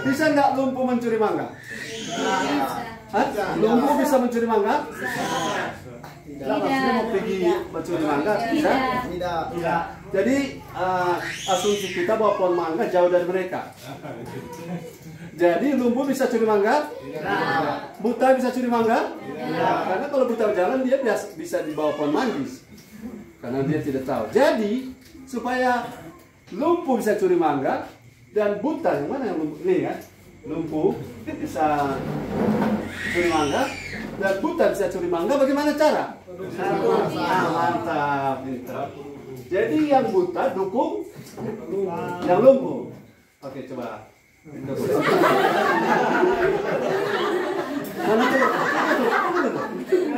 Bisa nggak lumpuh mencuri mangga? Lumpuh bisa mencuri mangga? Tidak. Maksudnya mau pergi mencuri mangga? Bisa? Tidak. Jadi asumsi kita bahwa pohon mangga jauh dari mereka. Jadi lumpuh bisa curi mangga? Tidak. Buta bisa curi mangga? Tidak. Karena kalau buta jalan dia bisa di bawah pohon manggis. Karena dia tidak tahu. Jadi supaya lumpuh bisa curi mangga dan buta, yang mana yang lumpuh? Ini ya, lumpuh bisa curi mangga dan buta bisa curi mangga. Bagaimana cara? Mantap. Jadi yang buta dukung yang lumpuh. Oke, coba.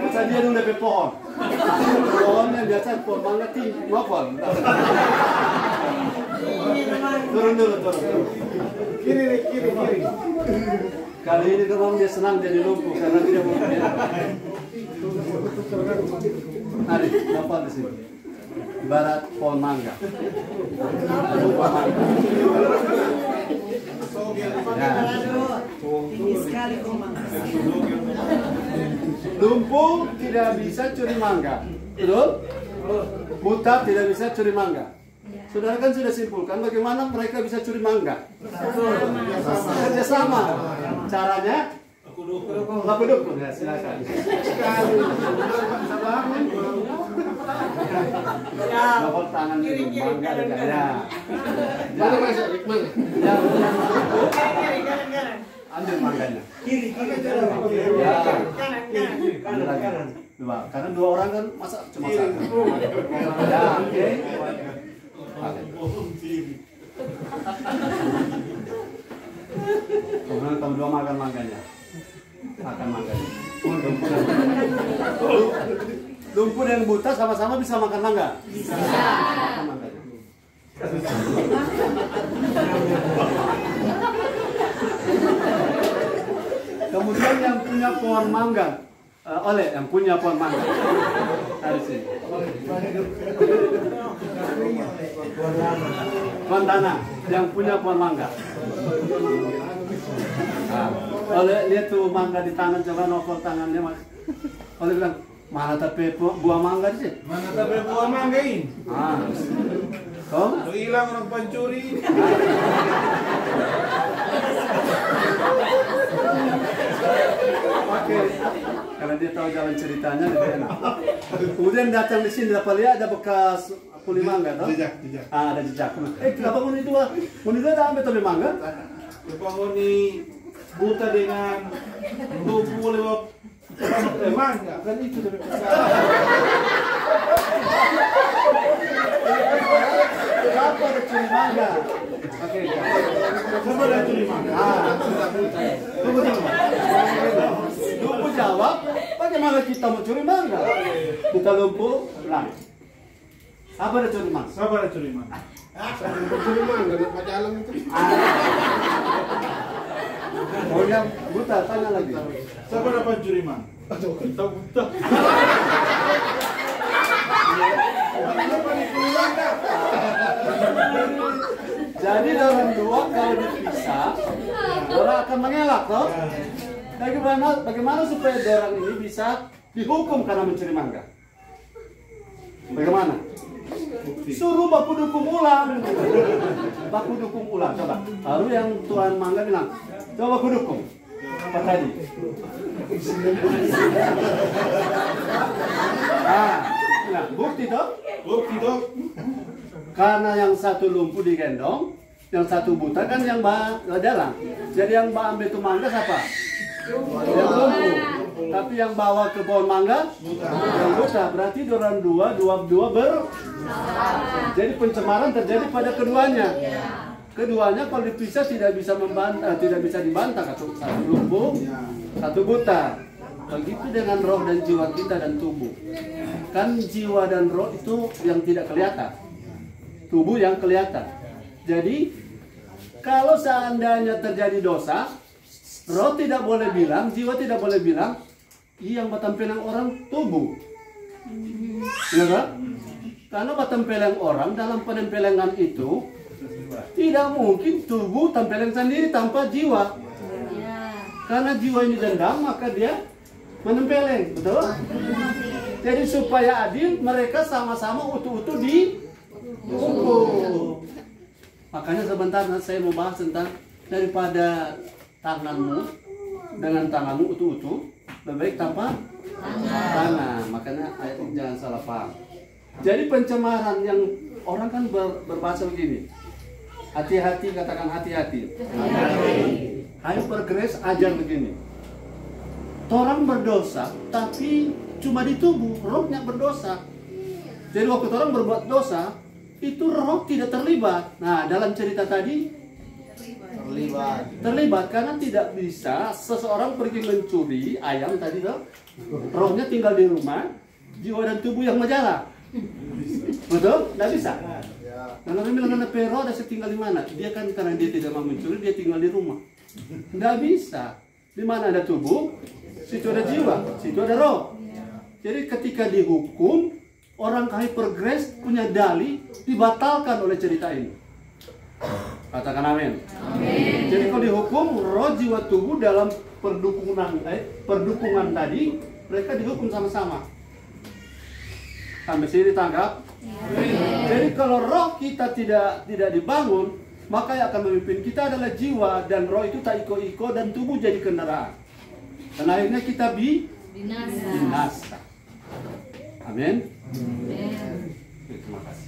Masa dia dulu lebih pohon. Pohon yang biasa pohon mangga tinggi, ngopol. Turun. Kiri. Kali ini memang dia senang jadi lumpuh karena dia mau. Mari, ngopol di sini. Ibarat pohon mangga. Lumpuh tidak bisa curi mangga, betul? Buta tidak bisa curi mangga. Saudara kan sudah simpulkan bagaimana mereka bisa curi mangga. Kerjasama. Caranya? Laku dukun ya, silakan. Bapak tangan di mangga ada ya. Mana masuk? Mana? Ambil mangganya. Kiri. Ya. Kanan. Dua. Karena dua orang kan masa cuma satu. Ya, oke. Kemudian kamu dua makan mangganya. Makan mangganya. Lumpuh dan buta sama-sama bisa makan mangga? Bisa. Makan mangganya. Kemudian yang punya pohon mangga, yang punya pohon mangga dari sini. Pohon tanah yang punya pohon mangga. Oleh lihat tuh mangga di tangan, coba nokol tangannya mas. Oleh bilang mana tapi buah mangga di sini? Mana tapi buah mangga ini? Hilang orang pencuri. Oke, karena dia tahu jalan ceritanya lebih enak. Kemudian datang di sini dapat lihat ada bekas puli mangga, toh? Jejak. Ada jejak. Kenapa ini dua? Ini dua ada ambil topi mangga? Kenapa ini buta dengan lumpuh lewat mangga? Kan itu topi mangga. Kenapa ada curi mangga? Oke. Kenapa ada curi mangga? Tunggu. Lumpuh jawab, Bagaimana kita mau curi mangga? Kita lumpuh, pulang. Apa ada curi mangga? Siapa ada curi mangga? Curi mangga dapat jalan itu. Oh yang buta, tanya lagi. Siapa dapat curi mangga? Kita buta. Kenapa dicuri mangga? Jadi orang dua kalau dipisah, orang akan mengelak, toh? Bagaimana supaya orang ini bisa dihukum karena mencuri mangga? Bagaimana? Suruh baku dukung ulang. Baku dukung ulang, coba. Lalu yang tuan mangga bilang, coba baku dukung. Apa tadi? Nah, bukti toh? Bukti dok. Karena yang satu lumpuh digendong, yang satu buta kan yang jalan. Jadi yang ambil itu mangga siapa? Yang lumpuh. Tapi yang bawa ke pohon mangga yang buta. Berarti orang dua jadi pencemaran terjadi pada keduanya. Keduanya kalau dipisah tidak bisa dibantah. Satu lumpuh, satu buta. Begitu dengan roh dan jiwa kita dan tubuh. Kan jiwa dan roh itu yang tidak kelihatan. Tubuh yang kelihatan. Jadi kalau seandainya terjadi dosa, roh tidak boleh bilang, jiwa tidak boleh bilang, yang batampelang orang tubuh. Benar? Karena batampelang orang dalam penempelengan itu tidak mungkin tubuh tempeleng sendiri tanpa jiwa. Karena jiwa ini dendam, maka dia menempeleng, betul? Jadi supaya adil, mereka sama-sama utuh-utuh dihukum. Makanya sebentar saya mau bahas tentang daripada tanganmu dengan tanganmu utuh-utuh, lebih baik tanpa tangan. Makanya ayat ini jangan salah paham. Jadi pencemaran yang orang kan berbahasa begini. Hati-hati, katakan hati-hati. Ayo bergeres ajar begini. Orang berdosa, tapi cuma di tubuh, rohnya berdosa. Jadi waktu orang berbuat dosa, itu roh tidak terlibat. Nah, dalam cerita tadi terlibat karena tidak bisa seseorang pergi mencuri ayam tadi tuh, rohnya tinggal di rumah, jiwa dan tubuh yang menjala. Betul? Tidak bisa. Kalau orang bilang anak pero ada tinggal di mana? Dia kan karena dia tidak mau mencuri, dia tinggal di rumah. Tidak bisa. Di mana ada tubuh, situ ada jiwa, situ ada roh. Jadi ketika dihukum, orang hypergrace punya dalih dibatalkan oleh cerita ini. Katakan amin. Jadi kalau dihukum, roh, jiwa, tubuh dalam perdukungan tadi, mereka dihukum sama-sama. Sampai sini tangkap? Jadi kalau roh kita tidak dibangun, maka yang akan memimpin kita adalah jiwa, dan roh itu tak iko-iko dan tubuh jadi kendaraan. Dan akhirnya kita binasa. Amin. Terima kasih.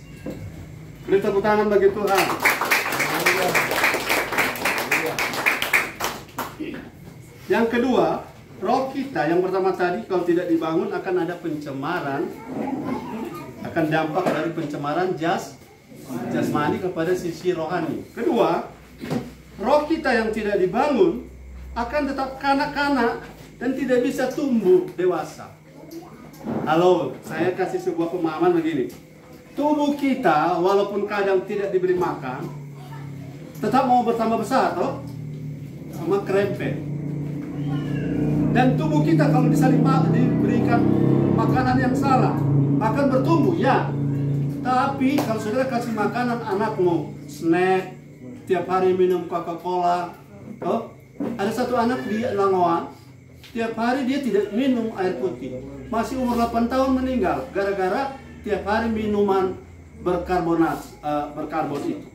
Beri tepuk tangan bagi Tuhan. Yang kedua, roh kita yang pertama tadi kalau tidak dibangun akan ada pencemaran, akan dampak dari pencemaran jasmani kepada sisi rohani. Kedua, roh kita yang tidak dibangun akan tetap kanak-kanak dan tidak bisa tumbuh dewasa. Halo, saya kasih sebuah pemahaman begini. Tubuh kita walaupun kadang tidak diberi makan, tetap mau bertambah besar, toh? Sama kerempet. Dan tubuh kita kalau diberikan makanan yang salah, akan bertumbuh, ya. Tapi kalau saudara kasih makanan anakmu, snack, tiap hari minum Coca-Cola, toh? Ada satu anak di Langoan, tiap hari dia tidak minum air putih. Masih umur 8 tahun meninggal, gara-gara tiap hari minuman berkarbon itu.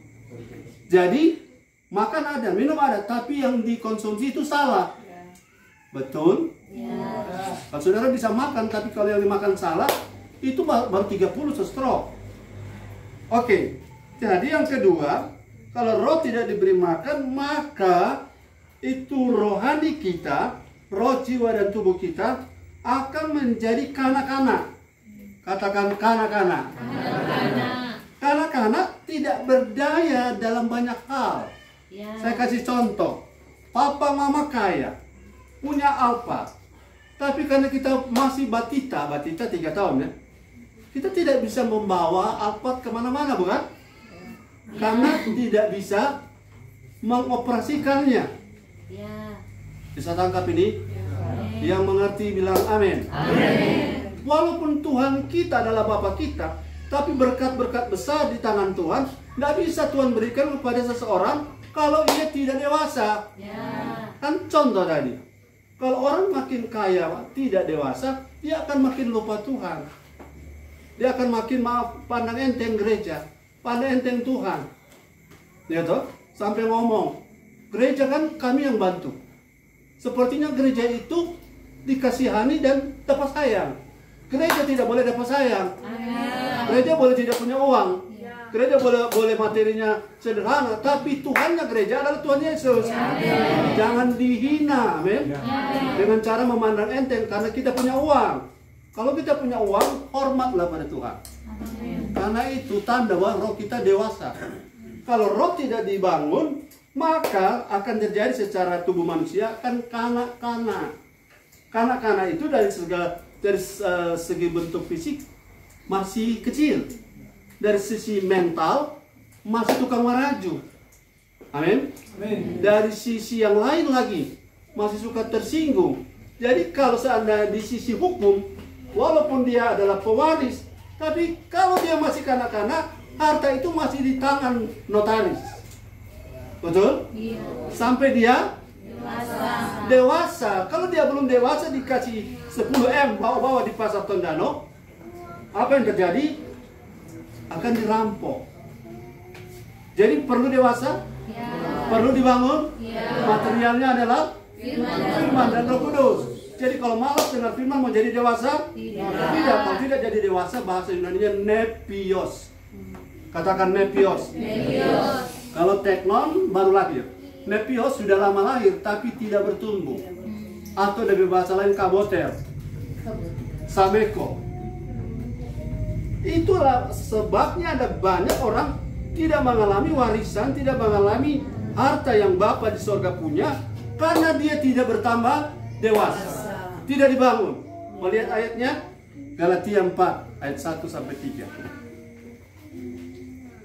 Jadi, makan ada, minum ada, tapi yang dikonsumsi itu salah. Betul? Kalau saudara bisa makan, tapi kalau yang dimakan salah, itu baru 30 stroke. Oke, jadi yang kedua, kalau roh tidak diberi makan, maka itu rohani kita, roh, jiwa, dan tubuh kita akan menjadi kanak-kanak. Katakan kanak-kanak. Kanak-kanak tidak berdaya dalam banyak hal. Saya kasih contoh. Papa mama kaya, punya apa, Tapi karena kita masih batita 3 tahun ya, kita tidak bisa membawa Alphard kemana-mana, bukan? Karena tidak bisa mengoperasikannya. Bisa tangkap ini? Yang mengerti bilang amin. Walaupun Tuhan kita adalah Bapa kita, tapi berkat-berkat besar di tangan Tuhan tidak bisa Tuhan berikan kepada seseorang kalau ia tidak dewasa. Kan contoh tadi, kalau orang makin kaya tidak dewasa, dia akan makin lupa Tuhan. Dia akan makin pandang enteng gereja, pandang enteng Tuhan. Ya toh, sampai ngomong, gereja kan kami yang bantu. Sepertinya gereja itu dikasihani dan dapat sayang. Gereja tidak boleh dapat sayang. Gereja boleh tidak punya uang. Gereja boleh materinya sederhana, tapi Tuhannya gereja adalah Tuhan Yesus. Jangan dihina, amin. Dengan cara memandang enteng karena kita punya uang. Kalau kita punya uang, hormatlah pada Tuhan. Karena itu tanda bahwa roh kita dewasa. Kalau roh tidak dibangun, maka akan terjadi secara tubuh manusia akan kanak-kanak. Kanak-kanak itu dari segi bentuk fisik masih kecil. Dari sisi mental masih tukang meraju. Amin. Dari sisi yang lain lagi masih suka tersinggung. Jadi kalau seandainya di sisi hukum, walaupun dia adalah pewaris, tapi kalau dia masih kanak-kanak, harta itu masih di tangan notaris. Betul? Iya. Sampai dia dewasa. Kalau dia belum dewasa dikasih 10M bawa-bawa di pasar Tondano, apa yang terjadi? Akan dirampok. Jadi perlu dewasa, perlu dibangun. Materialnya adalah firman dan Roh Kudus. Jadi kalau malas dengar firman mau jadi dewasa? Tidak. Kalau tidak jadi dewasa, bahasa Yunaninya nepios. Katakan nepios. Kalau teknon baru lahir. Nepios sudah lama lahir tapi tidak bertumbuh. Atau dari bahasa lain kaboter, sameko. Itulah sebabnya ada banyak orang tidak mengalami warisan, tidak mengalami harta yang Bapa di sorga punya, karena dia tidak bertambah dewasa, tidak dibangun. Melihat ayatnya, Galatia 4 ayat 1 sampai 3.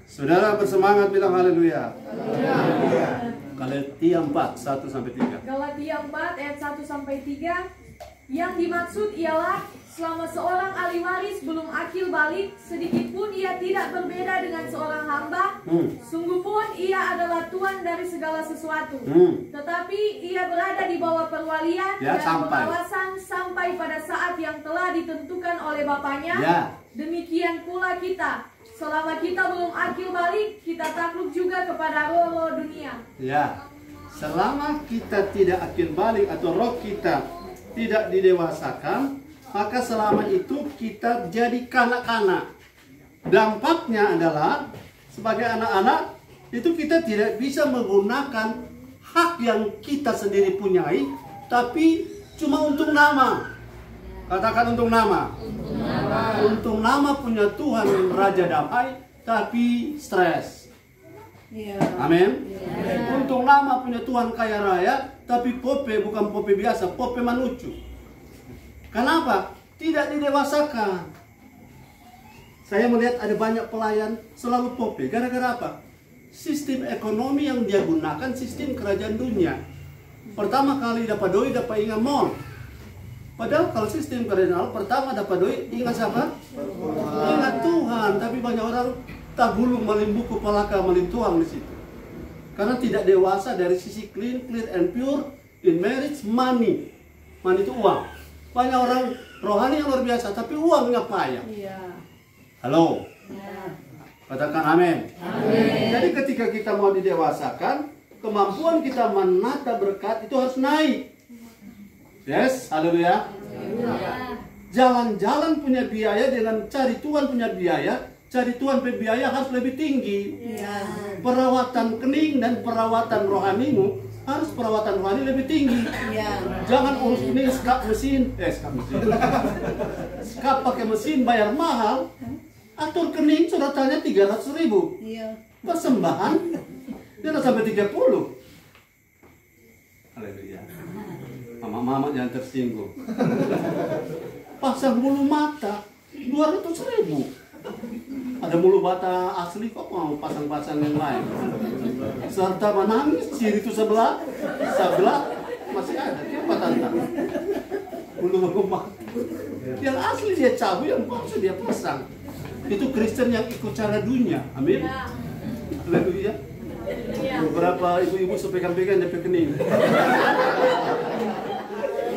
Saudara bersemangat bilang haleluya. Galatia 4 1 sampai 3. Galatia 4 ayat 1 sampai 3. Yang dimaksud ialah selama seorang ahli waris belum akil balik, sedikit pun ia tidak berbeda dengan seorang hamba. Sungguh pun ia adalah tuan dari segala sesuatu. Tetapi ia berada di bawah perwalian dan pengawasan sampai pada saat yang telah ditentukan oleh Bapaknya. Demikian pula kita. Selama kita belum akil balik, kita takluk juga kepada roh-roh dunia. Selama kita tidak akil balik atau roh kita tidak didewasakan, maka selama itu kita jadi kanak-kanak. Dampaknya adalah sebagai anak-anak itu kita tidak bisa menggunakan hak yang kita sendiri punyai, tapi cuma untuk nama. Katakan untuk nama. Untuk nama punya Tuhan Raja Damai, tapi stres. Amin. Untuk nama punya Tuhan kaya raya, tapi pope bukan pope biasa, pope manucu. Kenapa? Tidak didewasakan. Saya melihat ada banyak pelayan selalu pope. Gara-gara apa? Sistem ekonomi yang dia gunakan sistem kerajaan dunia. Pertama kali dapat doi, dapat ingat mall. Padahal kalau sistem kerajaan pertama dapat doi, ingat siapa? Ingat Tuhan. Tapi banyak orang tak gulung melimbuku palaka melintuang di situ. Karena tidak dewasa dari sisi clear and pure in marriage money. Money itu uang. Banyak orang rohani yang luar biasa, tapi uangnya payah. Halo. Katakan amin. Jadi ketika kita mau didewasakan, kemampuan kita menata berkat itu harus naik. Yes, haleluya. Jalan-jalan punya biaya dengan cari Tuhan punya biaya. Cari Tuhan punya biaya harus lebih tinggi. Perawatan kening dan perawatan rohanimu harus perawatan rohani lebih tinggi. Jangan urus ini skap mesin. Skap pakai mesin bayar mahal. Atur kening sudah tanya 300.000. Persembahan dia sampai 30. Haleluya. Mama jangan tersinggung. Pasang bulu mata 200.000. Ada bulu mata asli kok mau pasang-pasang yang lain. Serta menangis ciri itu sebelah masih ada. Kenapa tante? Bulu mata. Yang asli dia cabut, yang palsu dia pasang. Itu Kristen yang ikut cara dunia. Amin. Haleluya. Beberapa ibu-ibu sepekan-pekan dia kening.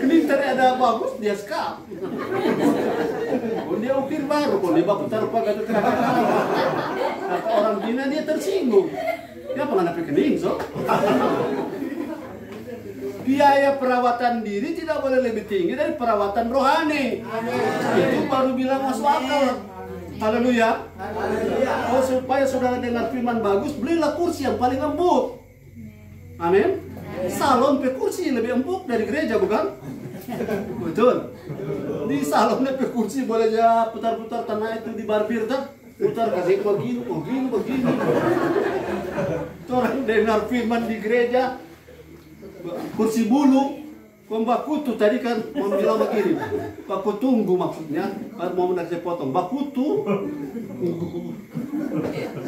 Kening tadi ada bagus dia skap. Oh, dia ukir baru, kok dia baku taruh pakai itu kata orang Cina dia tersinggung. Dia pernah dapat kening, so. Biaya perawatan diri tidak boleh lebih tinggi dari perawatan rohani. Itu baru bilang masuk akal. Haleluya. Oh, supaya saudara dengar firman bagus, belilah kursi yang paling empuk. Amin. Salon pe kursi lebih empuk dari gereja, bukan? Betul. Di salon pe kursi boleh aja putar-putar tanah itu di barbir tak? Putar kasih begini. Orang dengar firman di gereja, kursi bulu, bakutu tadi kan mau bilang begini, baku tunggu maksudnya, mau saya potong, bakutu,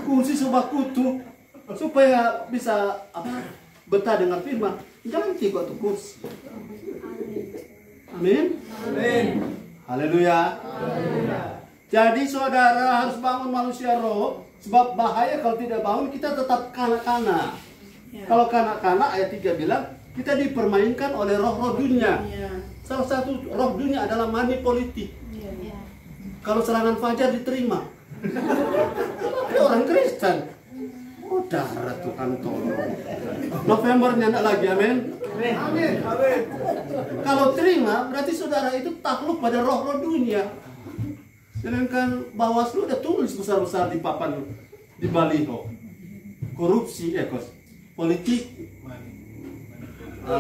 kursi sebakutu, supaya bisa betah dengan firman, jangan tikuk tuh kursi. Amin. Haleluya. Jadi saudara harus bangun manusia roh, sebab bahaya kalau tidak bangun kita tetap kanak-kanak. Kalau kanak-kanak ayat 3 bilang, kita dipermainkan oleh roh-roh dunia. Salah satu roh dunia adalah money politik. Kalau serangan fajar diterima. Tapi orang Kristen. Oh darah Tuhan tolong. Novembernya enggak lagi, amin. Kalau terima, berarti saudara itu takluk pada roh-roh dunia. Sedangkan Bawaslu udah tulis besar-besar di papan, di baliho. Korupsi, politik.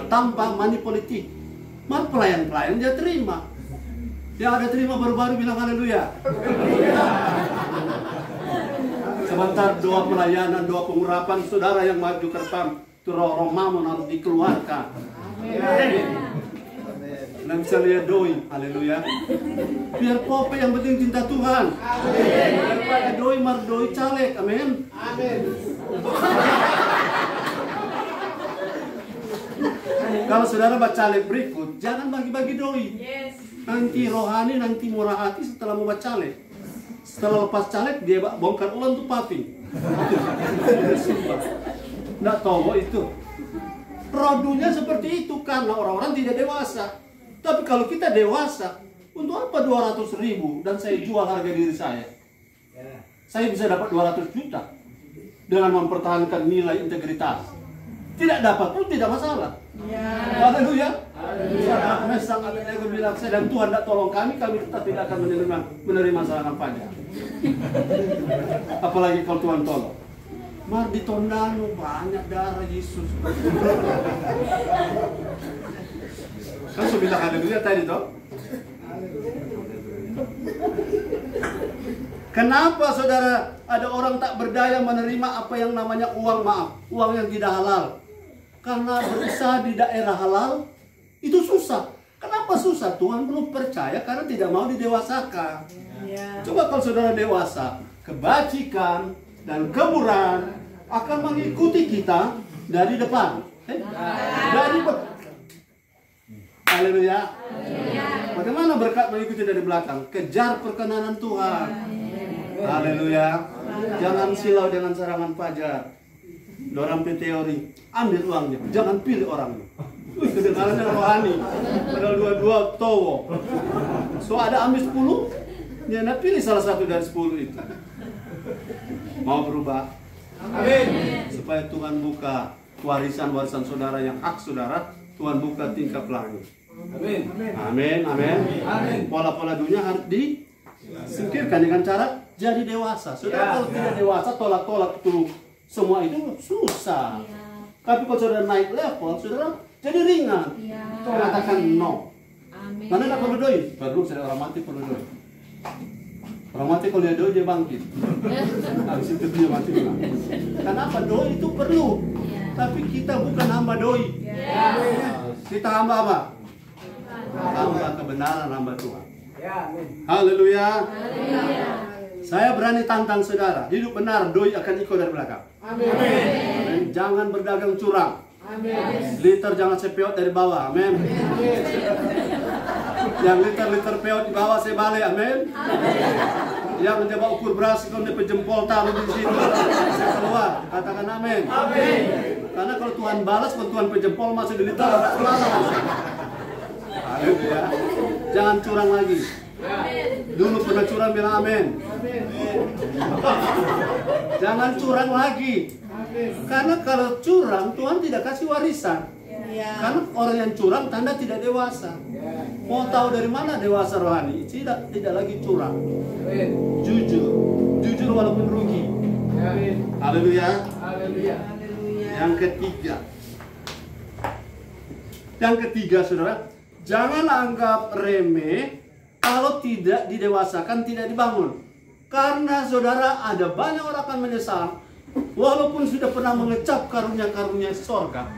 Tanpa money politik. Malah pelayan-pelayan dia terima. Yang ada terima baru-baru bilang haleluya. Sebentar doa pelayanan, doa pengurapan saudara yang maju ke depan, itu roh-roh mamun harus dikeluarkan. Nah bisa lihat doi, haleluya. Biar pope yang penting cinta Tuhan. Daripada doi mardoi caleg, amin. Kalau saudara baca caleg berikut, jangan bagi-bagi doi. Nanti rohani, nanti murah hati setelah mau baca caleg. Setelah lepas caleg, dia bongkar ulang tuh papi. Nggak tahu itu. Produnya seperti itu karena orang-orang tidak dewasa. Tapi kalau kita dewasa, untuk apa 200.000 dan saya jual harga diri saya? Saya bisa dapat 200 juta dengan mempertahankan nilai integritas. Tidak dapat pun tidak masalah. Haleluya. Sang Abednego bilang, saya dan Tuhan tidak tolong kami tetap tidak akan menerima serangan pajak. Apalagi kalau Tuhan tolong. Mar di Tondano banyak darah Yesus. Kan saya bilang haleluya tadi toh. Kenapa saudara ada orang tak berdaya menerima apa yang namanya uang uang yang tidak halal? Karena berusaha di daerah halal itu susah. Kenapa susah? Tuhan belum percaya karena tidak mau didewasakan. Coba kalau saudara dewasa, kebajikan dan kemurahan akan mengikuti kita dari depan. Dari haleluya. Bagaimana berkat mengikuti dari belakang? Kejar perkenanan Tuhan. Haleluya. Jangan silau dengan serangan fajar. Orang teori, ambil uangnya, jangan pilih orangnya. Kedengarannya rohani. Padahal dua-dua towo. So ada ambil 10, dia nak pilih salah satu dari 10 itu. Mau berubah? Amin. Supaya Tuhan buka warisan-warisan saudara yang hak saudara, Tuhan buka tingkap langit. Amin. Amin. Pola-pola dunia harus disingkirkan dengan cara jadi dewasa. Saudara kalau tidak dewasa, tolak-tolak itu semua itu susah. Tapi kalau saudara naik level, saudara jadi ringan. Mengatakan no. Mana nak perlu doi? Perlu, saudara orang mati perlu doi. Orang mati kalau dia doi dia bangkit. Habis itu dia mati bilang. Kenapa doi itu perlu? Tapi kita bukan hamba doi. Kita hamba apa? hamba kebenaran, hamba Tuhan. Haleluya. Saya berani tantang saudara, hidup benar, doi akan ikut dari belakang. Amin. Jangan berdagang curang. Amin. Liter jangan sepeot dari bawah. Amin. Yang liter peot di bawah saya balik. Amin. Yang mencoba ukur beras kalau dia jempol taruh di situ, saya keluar. Katakan amin. Amin. Karena kalau Tuhan balas, kalau Tuhan pejempol masih di liter, tidak keluar. Haleluya. Jangan curang lagi. Dulu pernah curang, bilang amin. Jangan curang lagi. Karena kalau curang, Tuhan tidak kasih warisan. Karena orang yang curang tanda tidak dewasa. Mau tahu dari mana dewasa rohani? Tidak lagi curang. Jujur walaupun rugi. Haleluya. Yang ketiga, saudara, jangan anggap remeh kalau tidak didewasakan, tidak dibangun. Karena saudara, ada banyak orang akan menyesal walaupun sudah pernah mengecap karunia-karunia sorga,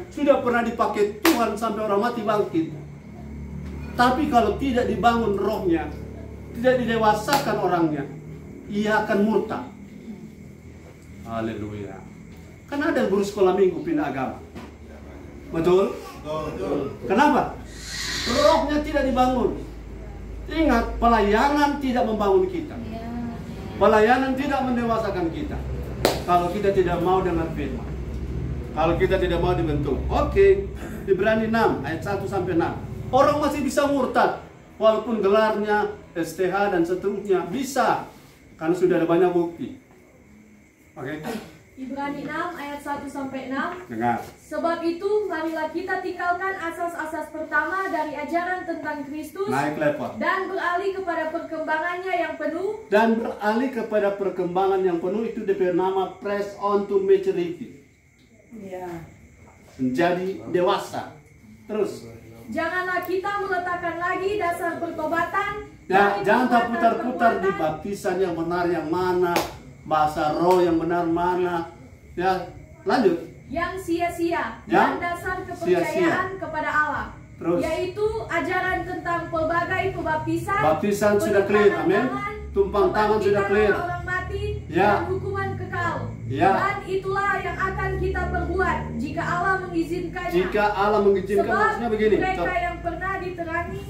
sudah pernah dipakai Tuhan sampai orang mati bangkit. Tapi kalau tidak dibangun rohnya, tidak didewasakan orangnya, ia akan murtad. Haleluya. Karena ada guru sekolah minggu pindah agama. Betul? Kenapa? Rohnya tidak dibangun. Ingat, pelayanan tidak membangun kita. Pelayanan tidak mendewasakan kita. Kalau kita tidak mau dengar firman, kalau kita tidak mau dibentuk. Oke, Ibrani 6 ayat 1 sampai 6. Orang masih bisa murtad walaupun gelarnya STH dan seterusnya, bisa, karena sudah ada banyak bukti. Oke. Ibrani 6 ayat 1 sampai 6. Dengar. Sebab itu marilah kita tinggalkan asas-asas pertama dari ajaran tentang Kristus. Naik level. Dan beralih kepada perkembangannya yang penuh. Dan beralih kepada perkembangan yang penuh, itu diberi nama press on to maturity. Menjadi dewasa. Terus. Janganlah kita meletakkan lagi dasar pertobatan. Ya, jangan terputar-putar di baptisan yang benar yang mana, bahasa roh yang benar mana. Ya, lanjut. Yang sia-sia dan dasar kepercayaan kepada Allah. Terus. Yaitu ajaran tentang pelbagai pembaptisan. Baptisan sudah clear, amin. Tumpang tangan sudah clear. Orang mati Ya. dan hukuman kekal. Ya. Dan itulah yang akan kita perbuat jika Allah mengizinkannya. Jika Allah mengizinkan, Sebab maksudnya begini. mereka yang pernah diterangi.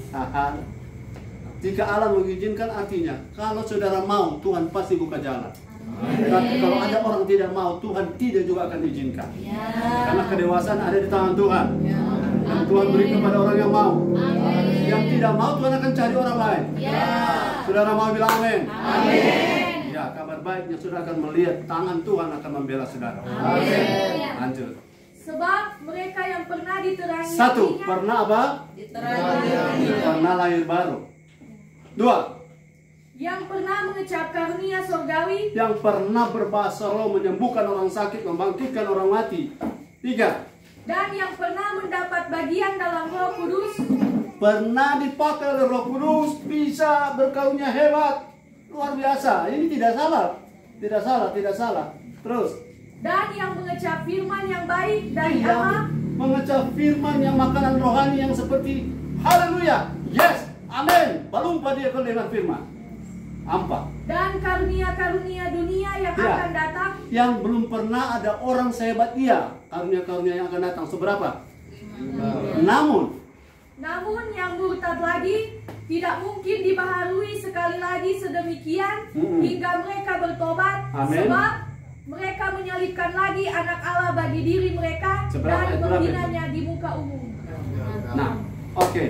Jika Allah mengizinkan artinya, kalau saudara mau, Tuhan pasti buka jalan. Tapi kalau ada orang tidak mau, Tuhan tidak juga akan izinkan. Karena kedewasaan ada di tangan Tuhan. Dan Tuhan beri kepada orang yang mau. Yang tidak mau, Tuhan akan cari orang lain. Saudara mau bilang amin? Ya, kabar baiknya saudara akan melihat tangan Tuhan akan membela saudara. Lanjut. Sebab mereka yang pernah diterangi. Satu, pernah apa? Pernah lahir baru. Dua, yang pernah mengecap karunia surgawi. yang pernah berbahasa roh, menyembuhkan orang sakit, membangkitkan orang mati. Tiga, Dan yang pernah mendapat bagian dalam Roh Kudus. pernah dipakai oleh Roh Kudus, bisa berkarunia hebat, luar biasa. Ini tidak salah. Terus, Dan yang mengecap firman yang baik dari yang Allah. mengecap firman yang makanan rohani yang seperti haleluya, yes, amin, berlumpah dia dengan firman. Empat. Dan karunia-karunia dunia yang Ya. akan datang. Yang belum pernah ada orang sehebat dia. Karunia-karunia yang akan datang seberapa? Namun yang murtad lagi tidak mungkin dibaharui sekali lagi sedemikian hingga mereka bertobat. Amin. Sebab mereka menyalibkan lagi anak Allah bagi diri mereka Seberapa? dan menghinanya di muka umum. Nah, oke.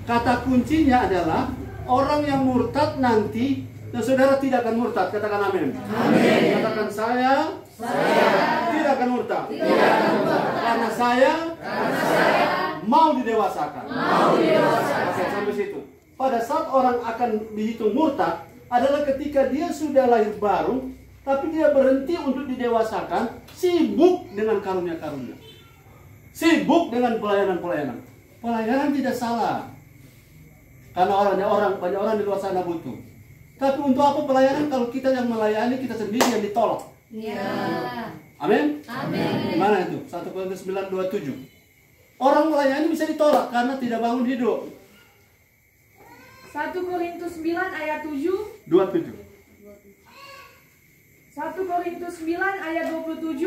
Kata kuncinya adalah orang yang murtad nanti, dan saudara tidak akan murtad. Katakan amin. Katakan saya tidak akan murtad. Karena saya mau didewasakan. Oke, sampai situ. Pada saat orang akan dihitung murtad adalah ketika dia sudah lahir baru, tapi dia berhenti untuk didewasakan, sibuk dengan karunia-karunia, sibuk dengan pelayanan-pelayanan. Pelayanan tidak salah, karena banyak orang di luar sana butuh. Tapi untuk apa pelayanan kalau kita yang melayani kita sendiri yang ditolak? Amin. Mana itu? 1 Korintus 9:27. Orang melayani bisa ditolak karena tidak bangun hidup. 1 Korintus 9 ayat 7. 27. 1 Korintus 9 ayat 27.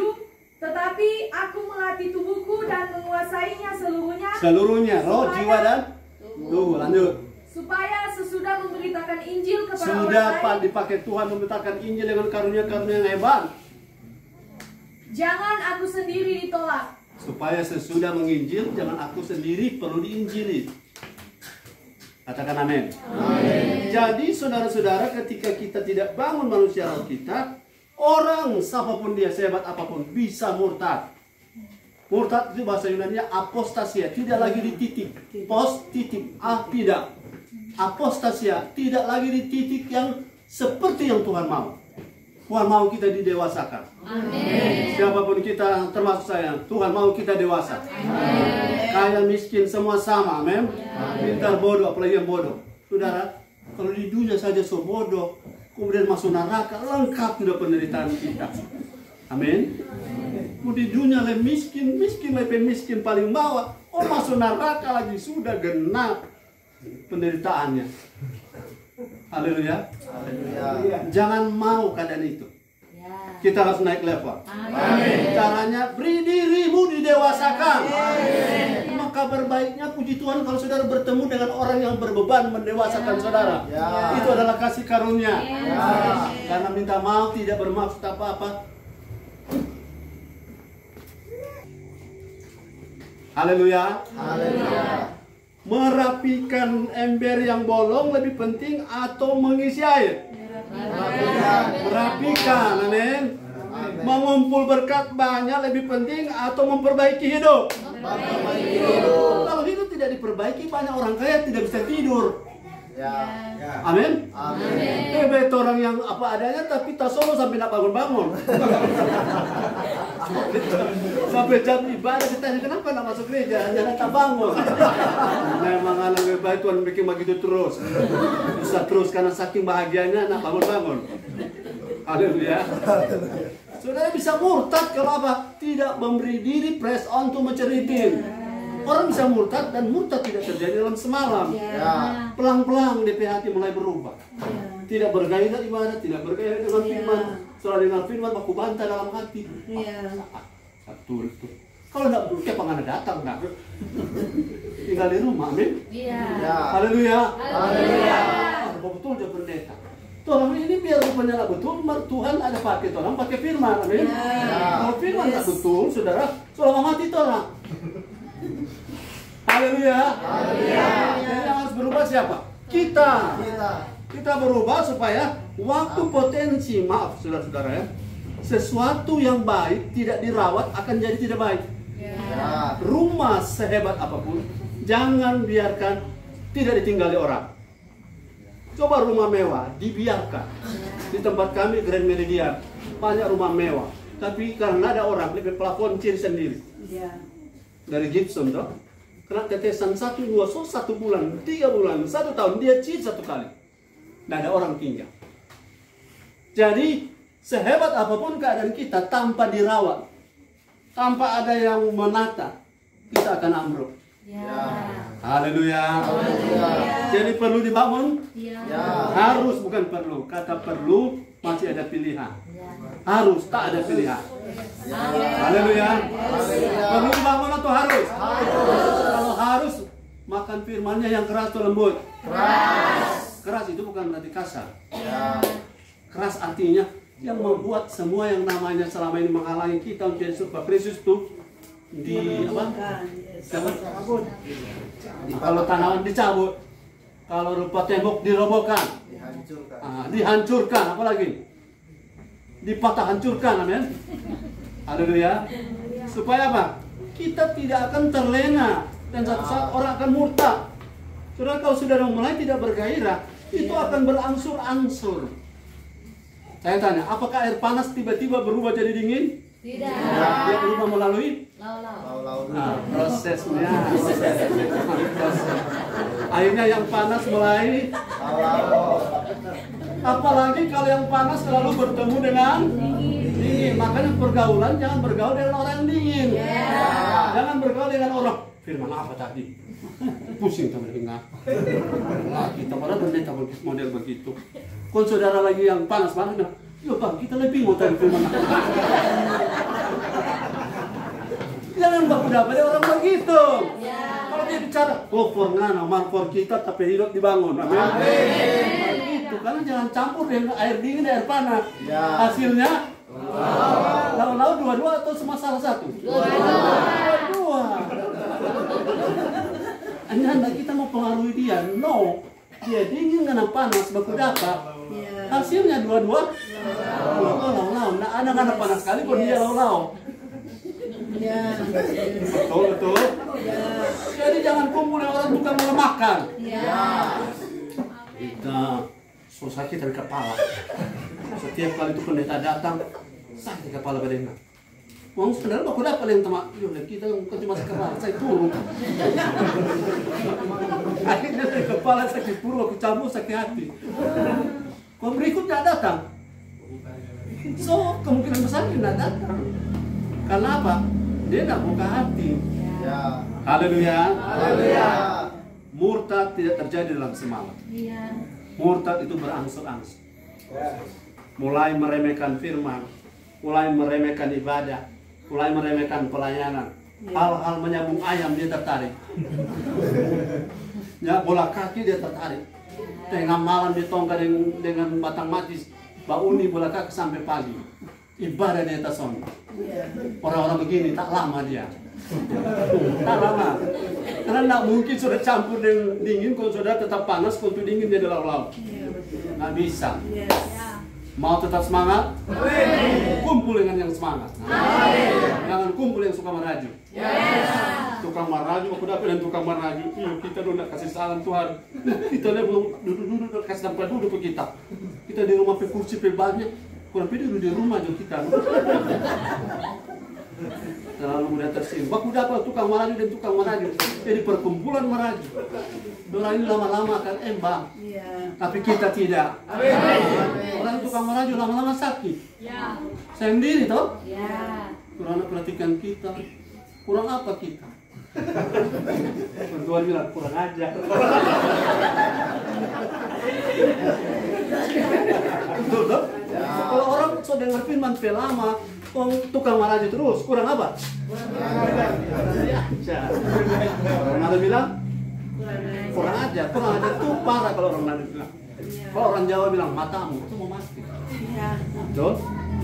Tetapi aku melatih tubuhku dan menguasainya seluruhnya. Seluruhnya, roh, jiwa, dan tubuh. Lanjut. Supaya sesudah memberitakan Injil kepada Sudah orang lain, dipakai Tuhan memberitakan Injil dengan karunia-karunia yang hebat. jangan aku sendiri ditolak. Supaya sesudah menginjil, jangan aku sendiri perlu diinjili. Katakan amin. Amin. Jadi saudara-saudara, ketika kita tidak bangun manusia roh kita, orang siapapun dia, sehebat apapun, bisa murtad. Murtad itu bahasa Yunani-nya apostasia, tidak lagi di titik. Pos titik, tidak. Apostasia, tidak lagi di titik yang seperti yang Tuhan mau. Tuhan mau kita didewasakan. Amin. Siapapun kita, termasuk saya, Tuhan mau kita dewasa. Amin. Kaya miskin semua sama, amin. Pintar bodoh, apalagi yang bodoh. Saudara, kalau di dunia saja so bodoh, kemudian masuk neraka, lengkap sudah penderitaan kita. Amin. Di dunia lebih miskin, lebih miskin paling bawah. Oh, masuk neraka lagi, sudah genap penderitaannya. Haleluya. Jangan mau keadaan itu. Kita harus naik level. Amin. Caranya beri dirimu didewasakan. Amin. Maka berbaiknya puji Tuhan kalau saudara bertemu dengan orang yang berbeban mendewasakan saudara. Itu adalah kasih karunia. Karena minta maaf tidak bermaksud apa-apa. Haleluya. Haleluya. Merapikan ember yang bolong lebih penting atau mengisi air? Merapikan, amin. Mengumpul berkat banyak lebih penting atau memperbaiki hidup? Kalau hidup tidak diperbaiki, banyak orang kaya tidak bisa tidur. Amin. Hebat orang yang apa adanya tapi tak solo sampai nak bangun-bangun. Sampai jam ibadah ditanya kenapa nak masuk gereja, jangan tak bangun. Memang anak hebat Tuhan bikin begitu terus. Bisa terus karena saking bahagianya nak bangun-bangun. Haleluya. Saudara bisa murtad kalau apa? Tidak memberi diri, press on to menceritin. Orang bisa murtad dan murtad tidak terjadi dalam semalam. Pelan-pelan DP hati mulai berubah. Tidak bergairah ibadah, tidak bergairah dengan firman. Setelah dengar firman, aku bantah dalam hati. Satu itu. Kalau tidak betul, siapa nggak datang? Nah. Tinggal di rumah, amin. Haleluya. Betul dia pendeta. Tolong ini biar rupanya nggak betul, Tuhan ada pakai tolong pakai firman, amin. Kalau firman nggak betul, saudara, selama mati tolong. Haleluya. Jadi yang harus berubah siapa? Kita. Kita berubah supaya waktu potensi, maaf saudara-saudara ya, sesuatu yang baik tidak dirawat akan jadi tidak baik. Rumah sehebat apapun, jangan biarkan tidak ditinggali orang. Coba rumah mewah, dibiarkan. Di tempat kami Grand Meridian, banyak rumah mewah. Tapi karena ada orang, lebih plafon ciri sendiri. Dari gypsum toh. Kena tetesan 1, 2, 1 bulan, 3 bulan, 1 tahun, dia cheat 1 kali. Tidak ada orang tinggal. Jadi, sehebat apapun keadaan kita, tanpa dirawat, tanpa ada yang menata, kita akan ambruk. Haleluya. Jadi perlu dibangun? Harus, bukan perlu. Kata perlu, masih ada pilihan. Harus, tak ada pilihan. Haleluya. Perlu dibangun atau harus? Kalau harus, makan firman-Nya yang keras atau lembut? Keras itu bukan berarti kasar. Keras artinya yang membuat semua yang namanya selama ini menghalangi kita untuk jadi serupa Kristus itu di apa? Kalau tanaman dicabut, kalau rupa tembok dirobohkan, dihancurkan, apalagi dipatah hancurkan, amin. Haleluya. Supaya apa? Kita tidak akan terlena dan satu saat orang akan murtad. Saudara, kalau saudara mulai tidak bergairah, itu akan berangsur-angsur. Saya tanya, apakah air panas tiba-tiba berubah jadi dingin? Tidak. Dia berubah melalui prosesnya. Airnya yang panas mulai. Apalagi kalau yang panas selalu bertemu dengan dingin. Makanya pergaulan jangan bergaul dengan orang yang dingin. Jangan bergaul dengan orang. Firman apa tadi? Pusing sama dengar. Nah, kita pada pendeta model begitu. Kalau saudara lagi yang panas-panas, yo bang, kita lebih mau tahu firman. Jangan baku dapat orang begitu. Kalau dia bicara, oh forngana, for kita tapi hidup dibangun. Amin. Itu karena jangan campur dengan air dingin dan air panas. Hasilnya lau-lau dua-dua atau cuma salah satu? Dua-dua. Anda kita mau pengaruhi dia? No. Dia dingin karena panas baku dapat. Hasilnya dua-dua. Lau-lau. Nah, anak-anak panas sekali kok dia lau-lau. Betul. Jadi jangan kumpul dengan orang tukang melemahkan. Kita so sakit dari kepala. Setiap kali itu pendeta datang, sakit kepala badannya. Wong sebenarnya aku dapat yang teman, kita bukan cuma kepala, saya turun. Akhirnya dari kepala sakit turun, aku cabut sakit hati. Kalau berikutnya datang, so kemungkinan besar dia tidak datang. Karena apa? Dia tidak buka hati. Haleluya. Murtad tidak terjadi dalam semalam. Murtad itu berangsur-angsur. Mulai meremehkan firman, mulai meremehkan ibadah, mulai meremehkan pelayanan. Hal-hal menyambung ayam dia tertarik. Ya, bola kaki dia tertarik. Tengah malam dia tongkat dengan batang macis, bauni bola kaki sampai pagi. Ibadah dia tersono. Orang-orang begini tak lama dia. Tak lama. Karena tidak mungkin sudah campur dengan dingin, kalau sudah tetap panas, kalau dingin dia lau-lau. Nggak bisa. Mau tetap semangat? Kumpul dengan yang semangat. Jangan kumpul yang suka meraju. Tukang meraju, aku dapat dan tukang meraju. Kita udah kasih salam Tuhan. Kita belum duduk kasih tempat duduk ke kita. Kita di rumah kursi banyak. Kurang duduk di rumah juga kita. Terlalu mudah tersinggung. Baku dapat tukang meraju dan tukang meraju. Jadi perkumpulan meraju. Doa ini lama-lama akan embang. Tapi kita tidak. Orang tukang meraju lama-lama sakit. Sendiri toh? Kurang perhatikan kita. Kurang apa kita? Tuhan bilang kurang ajar. Betul toh? Kalau orang sudah dengar firman lama, tukang meraju terus, kurang apa? Orang ada bilang kurang ajar itu parah kalau orang ada bilang. Kalau orang Jawa bilang matamu itu mau mati. Betul?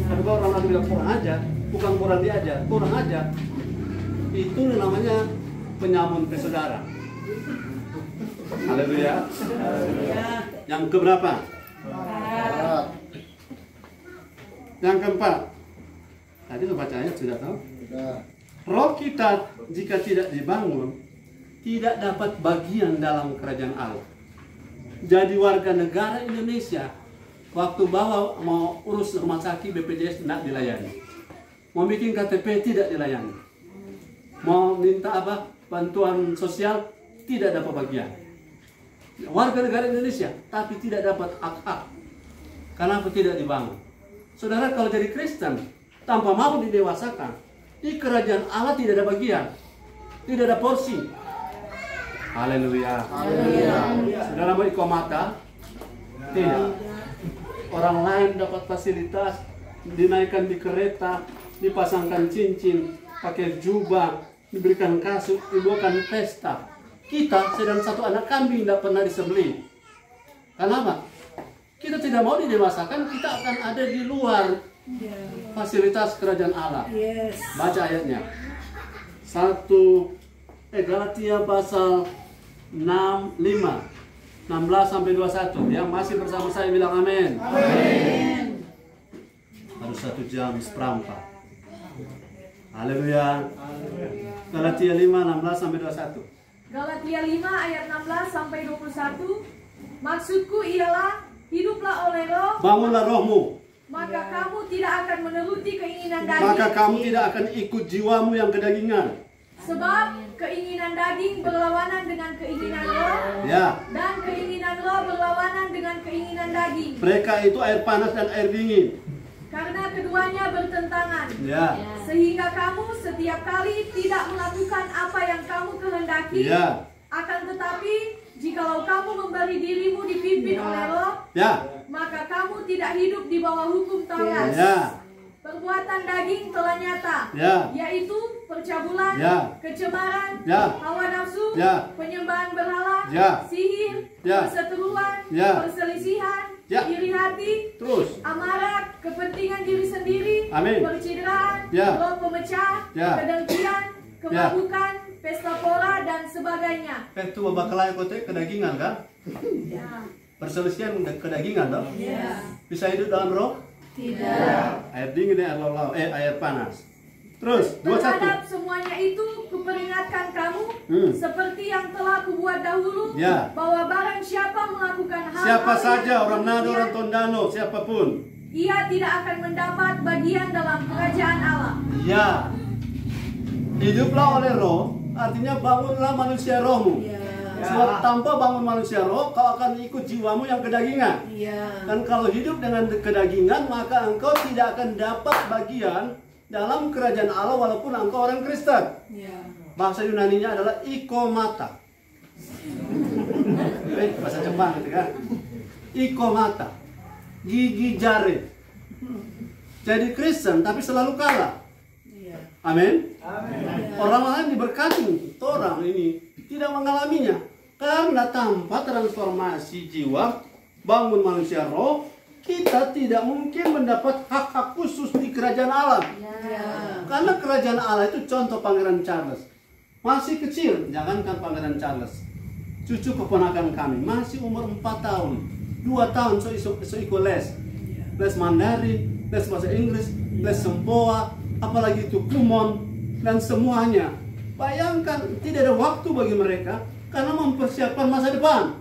Tapi kalau orang ada bilang kurang ajar, bukan kurang diajar, kurang ajar. Itu namanya penyamun saudara. Haleluya. Yang keberapa? Yang keempat. Tadi lu baca ayat sudah tahu? Roh kita jika tidak dibangun, tidak dapat bagian dalam kerajaan Allah. Jadi warga negara Indonesia, waktu bawa mau urus rumah sakit BPJS tidak dilayani. Mau bikin KTP tidak dilayani. Mau minta apa? Bantuan sosial tidak dapat bagian. Warga negara Indonesia, tapi tidak dapat hak-hak. Kenapa tidak dibangun? Saudara, kalau jadi Kristen tanpa mau didewasakan, di kerajaan Allah tidak ada bagian, tidak ada porsi. Haleluya. Saudara mau ikomata? Tidak. Orang lain dapat fasilitas, dinaikkan di kereta, dipasangkan cincin, pakai jubah, diberikan kasut, dibuatkan pesta. Kita sedang satu anak kambing tidak pernah disembelih. Kenapa? Kita tidak mau didewasakan, kita akan ada di luar fasilitas kerajaan Allah. Baca ayatnya. Galatia pasal 6, 16 sampai 21. Yang masih bersama saya bilang amin. Amin. Baru 1 jam seperempat. Haleluya. Galatia 5, 16 sampai 21. Galatia 5 ayat 16 sampai 21. Maksudku ialah hiduplah oleh roh, bangunlah rohmu, maka kamu tidak akan menuruti keinginan daging. Maka kamu tidak akan ikut jiwamu yang kedagingan. Sebab keinginan daging berlawanan dengan keinginan roh, dan keinginan roh berlawanan dengan keinginan daging. Mereka itu air panas dan air dingin. Karena keduanya bertentangan. Sehingga kamu setiap kali tidak melakukan apa yang kamu kehendaki, Akan tetapi, jikalau kamu memberi dirimu dipimpin oleh Roh, maka kamu tidak hidup di bawah hukum Taurat. Perbuatan daging telah nyata, yaitu percabulan, kecemaran, hawa nafsu, penyembahan berhala, sihir, perseteruan, perselisihan, iri hati, amarah, kepentingan diri sendiri, percideraan, roh pemecah, kedengkian, kemabukan, pesta pora, dan sebagainya. Itu bakalai kote kedagingan kan? Perselisihan kedagingan toh? Bisa hidup dalam roh? Tidak. Air dingin air panas. Terus, terhadap semuanya itu kuperingatkan kamu, seperti yang telah kubuat dahulu, bahwa barang siapa melakukan hal siapa saja, orang Nado, orang Tondano, siapapun, ia tidak akan mendapat bagian dalam kerajaan Allah. Hiduplah oleh roh, artinya bangunlah manusia rohmu. Sebab tanpa bangun manusia roh, kau akan ikut jiwamu yang kedagingan. Dan kalau hidup dengan kedagingan, maka engkau tidak akan dapat bagian dalam kerajaan Allah walaupun engkau orang Kristen. Bahasa Yunaninya adalah ikomata. Bahasa Jepang gitu kan. Ikomata. Gigi jari. Jadi Kristen tapi selalu kalah. Amin. Orang lain diberkati, orang ini tidak mengalaminya karena tanpa transformasi jiwa, bangun manusia roh, kita tidak mungkin mendapat hak-hak khusus di kerajaan Allah. Karena kerajaan Allah itu contoh Pangeran Charles. Masih kecil, jangankan Pangeran Charles. Cucu keponakan kami masih umur 4 tahun, 2 tahun so ikut les Mandarin, les bahasa Inggris, les Sempoa, apalagi itu Kumon dan semuanya. Bayangkan tidak ada waktu bagi mereka karena mempersiapkan masa depan.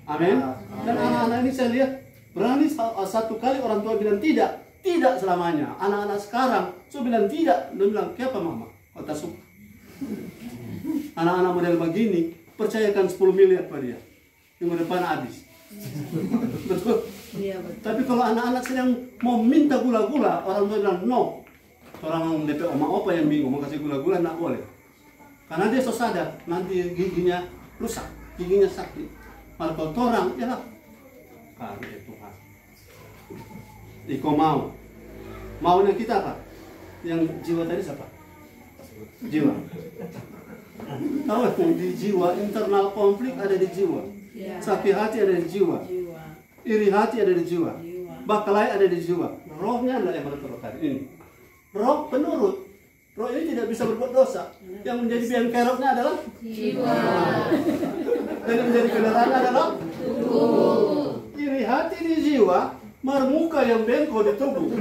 Amin. Dan anak-anak ini saya lihat berani satu kali orang tua bilang tidak selamanya. Anak-anak sekarang bilang tidak, dia bilang kenapa mama? Kau tak suka. Anak-anak model begini percayakan 10 miliar pada dia, minggu depan habis. Betul. Tapi kalau anak-anak sedang mau minta gula-gula, orang tua bilang no. Orang DP oma opa yang bingung mau kasih gula-gula nak boleh. Karena dia sadar nanti giginya rusak, giginya sakit. Malah kalau orang ya lah. Karena Tuhan. Iko maunya kita apa? Yang jiwa tadi siapa? Jiwa. Tahu di jiwa internal konflik ada di jiwa. Sakit hati ada di jiwa. Iri hati ada di jiwa. Bakalai ada di jiwa. Rohnya adalah yang menurut tadi ini. Roh penurut. Roh ini tidak bisa berbuat dosa. Yang menjadi biang keroknya adalah jiwa. Dan yang menjadi kendaraan adalah tubuh. Iri hati di jiwa, marmuka yang bengkok di tubuh.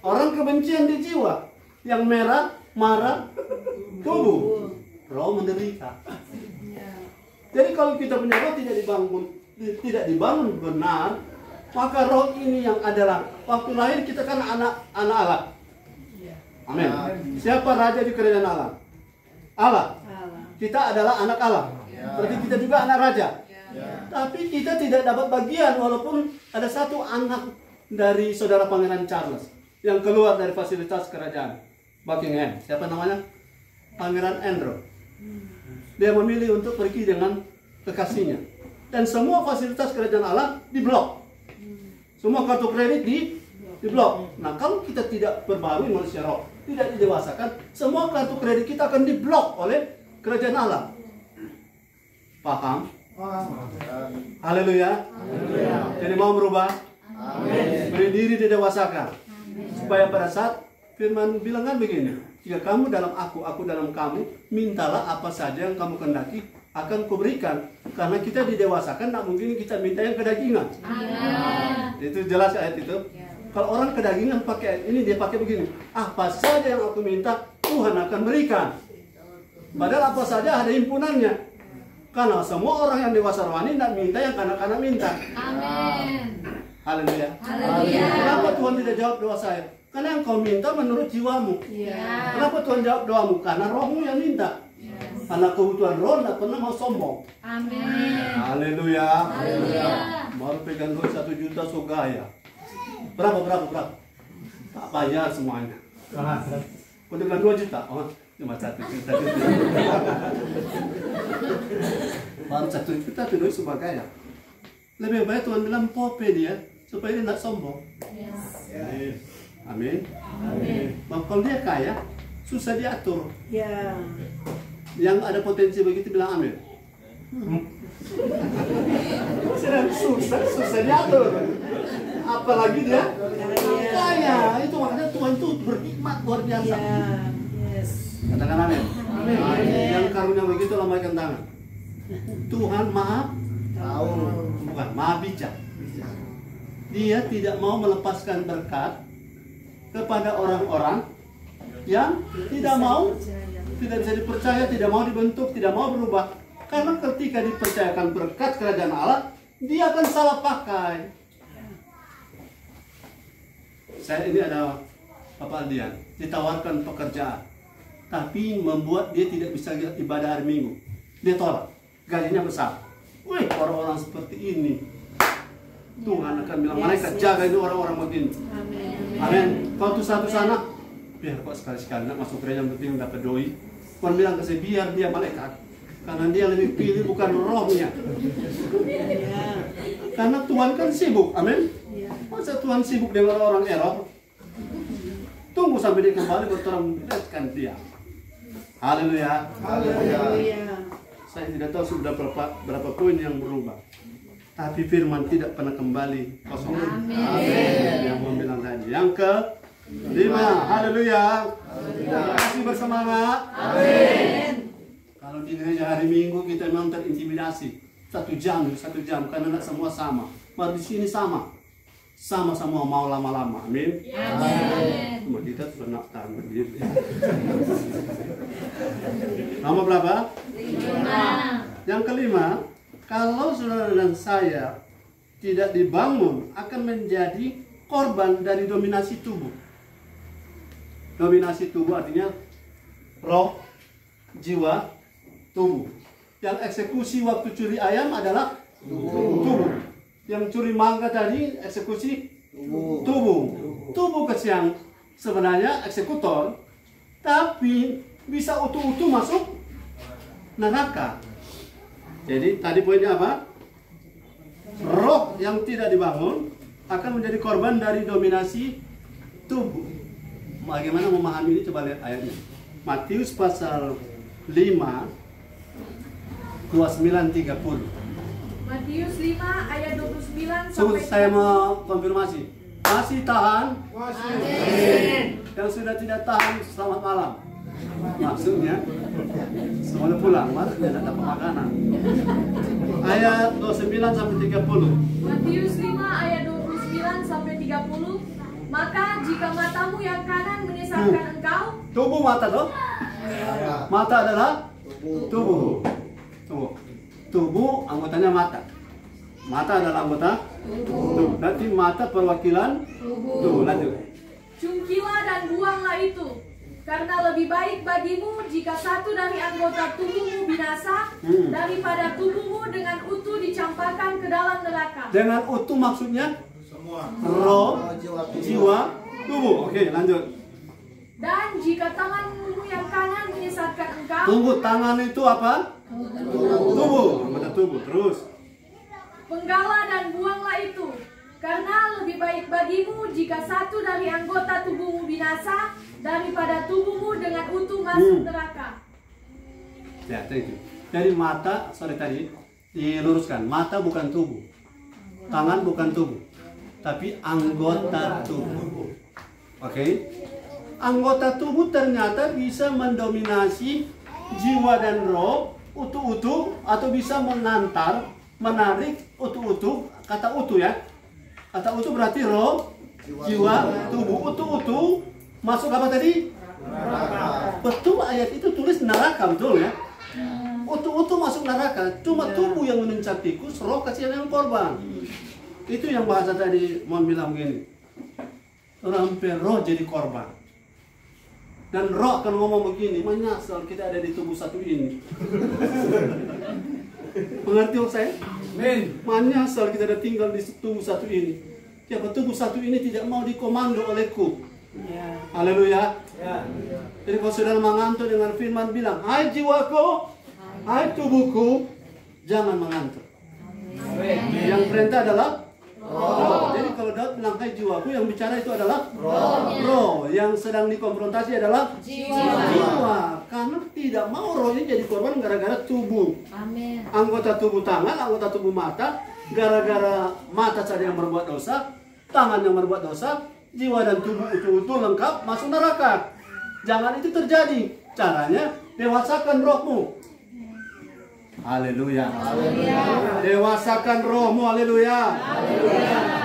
Orang kebencian di jiwa, yang merah, marah, tubuh. Roh menderita. Jadi kalau kita punya roh tidak dibangun benar, maka roh ini yang adalah waktu lahir kita kan anak Allah. Amin. Siapa raja di kerajaan Allah? Allah. Kita adalah anak Allah. Berarti kita juga anak raja. Tapi kita tidak dapat bagian walaupun ada satu anak dari saudara Pangeran Charles yang keluar dari fasilitas kerajaan Buckingham. Siapa namanya? Pangeran Andrew. Dia memilih untuk pergi dengan kekasihnya. Dan semua fasilitas kerajaan Allah diblok. Semua kartu kredit diblok. Nah, kalau kita tidak berbarui manusia roh, tidak didewasakan, semua kartu kredit kita akan diblok oleh kerajaan Allah. Paham? Haleluya. Jadi mau berubah? Beri diri didewasakan. Supaya pada saat firman bilang kan begini, jika kamu dalam aku dalam kamu, mintalah apa saja yang kamu kehendaki, akan kuberikan. Karena kita didewasakan, tak mungkin kita minta yang kedagingan. Itu jelas ayat itu. Kalau orang kedagingan pakai ini, dia pakai begini, apa saja yang aku minta Tuhan akan berikan. Padahal apa saja ada himpunannya. Karena semua orang yang dewasa rohani tidak minta yang kanak-kanak minta. Amin. Haleluya. Kenapa Tuhan tidak jawab doa saya? Karena yang kau minta menurut jiwamu. Kenapa Tuhan jawab doamu? Karena rohmu yang minta. Karena kebutuhan roh tidak pernah mau sombong. Amin. Haleluya. Baru pegang duit 1 juta so gaya. Berapa? Tak bayar semuanya. Kau dengan 2 juta. Oh, Cuma 1 juta itu. Baru 1 juta itu doi supaya kaya. Lebih baik Tuhan bilang pope dia supaya dia tidak sombong. Amin. Nah, kalau dia kaya, susah diatur. Yang ada potensi begitu bilang amin. Sedang susah diatur. Apalagi dia kaya. Itu makanya Tuhan itu berhikmat luar biasa. Katakan amin. Yang karunia begitu lambaikan tangan. Tuhan maha tahu, bukan maha bijak. Dia tidak mau melepaskan berkat kepada orang-orang yang tidak mau, tidak bisa dipercaya, tidak mau dibentuk, tidak mau berubah. Karena ketika dipercayakan berkat kerajaan Allah, dia akan salah pakai. Saya ini ada Bapak Aldian, ditawarkan pekerjaan, tapi membuat dia tidak bisa ibadah hari Minggu. Dia tolak, gajinya besar. Wih, orang-orang seperti ini Tuhan akan bilang, malaikat jaga ini orang-orang begini. Amin. Kalau tuh satu sana, biar kok sekali-sekali nak masuk gereja yang penting dapat doi. Tuhan bilang ke saya, biar dia malaikat, karena dia lebih pilih bukan rohnya. Karena Tuhan kan sibuk, amin. Masa Tuhan sibuk dengan orang error? Tunggu sampai dia kembali berterang melihatkan dia. Haleluya. Saya tidak tahu sudah berapa poin yang berubah. Tapi firman tidak pernah kembali kosong. Amin. Yang mau bilang tadi. Yang ke-5. Haleluya. Masih bersemangat. Amin. Kalau di gereja hari Minggu kita memang terintimidasi. 1 jam karena tidak semua sama. Baru di sini sama-sama mau lama-lama. Amin. Amin. Cuma kita sudah nak tahan berdiri. Nomor berapa? 5. Yang ke-5, kalau saudara dan saya tidak dibangun akan menjadi korban dari dominasi tubuh. Dominasi tubuh artinya roh, jiwa, tubuh. Yang eksekusi waktu curi ayam adalah tubuh. Yang curi mangga tadi eksekusi tubuh. Tubuh kesiang sebenarnya eksekutor, tapi bisa utuh-utuh masuk neraka. Jadi tadi poinnya apa? Roh yang tidak dibangun akan menjadi korban dari dominasi tubuh. Bagaimana memahami ini? Coba lihat ayatnya. Matius pasal 5 29-30. Matius 5 ayat 29 sampai 30. Saya mau konfirmasi. Masih tahan? Amin. Yang sudah tidak tahan, selamat malam. Maksudnya semuanya pulang, maksudnya tidak dapat makanan. Ayat 29 sampai 30. Matius 5 ayat 29 sampai 30. Maka jika matamu yang kanan menyesatkan engkau, Tubuh mata toh? Mata adalah tubuh. Tubuh anggotanya mata. Mata adalah anggota tubuh. Berarti mata perwakilan tubuh. Lanjut. Cungkilah dan buanglah itu, karena lebih baik bagimu jika satu dari anggota tubuhmu binasa daripada tubuhmu dengan utuh dicampakkan ke dalam neraka. Dengan utuh maksudnya semua. Roh, jiwa, tubuh. Oke, lanjut. Dan jika tanganmu yang kanan menyesatkan engkau, Tunggu, tangan itu apa? Tubuh, anggota tubuh. Terus. penggalah dan buanglah itu, karena lebih baik bagimu jika satu dari anggota tubuhmu binasa daripada tubuhmu dengan utuh masuk neraka. Ya, itu. Jadi mata, tadi diluruskan. Mata bukan tubuh, tangan bukan tubuh, tapi anggota tubuh. Oke? Anggota tubuh ternyata bisa mendominasi jiwa dan roh utuh-utuh, atau bisa mengantar, menarik utuh-utuh. Kata utuh ya, kata utuh berarti roh, jiwa, tubuh. Utuh-utuh masuk apa tadi? Neraka. Betul, ayat itu tulis neraka, betul ya? Utuh-utuh masuk neraka. Cuma tubuh yang menuncat tikus, roh kasihan yang korban. Itu yang bahasa tadi mau bilang begini, sampai roh jadi korban. Dan roh akan ngomong begini, menyesal kita ada di tubuh satu ini. Mengerti saya? Menyesal kita ada tinggal di tubuh satu ini. Ya, tubuh satu ini tidak mau dikomando olehku. Haleluya. Jadi kalau saudara mengantuk dengan firman bilang, hai jiwaku, hai tubuhku, jangan mengantuk. Yang perintah adalah roh. Jadi kalau Daud bilang hai jiwaku, yang bicara itu adalah roh. Yang sedang dikonfrontasi adalah jiwa. Karena tidak mau roh ini jadi korban gara-gara tubuh. Amin. Anggota tubuh tangan, anggota tubuh mata, gara-gara mata saja yang berbuat dosa, tangan yang berbuat dosa, jiwa dan tubuh utuh-utuh lengkap masuk neraka. Jangan itu terjadi. Caranya dewasakan rohmu. Haleluya. Dewasakan rohmu, haleluya.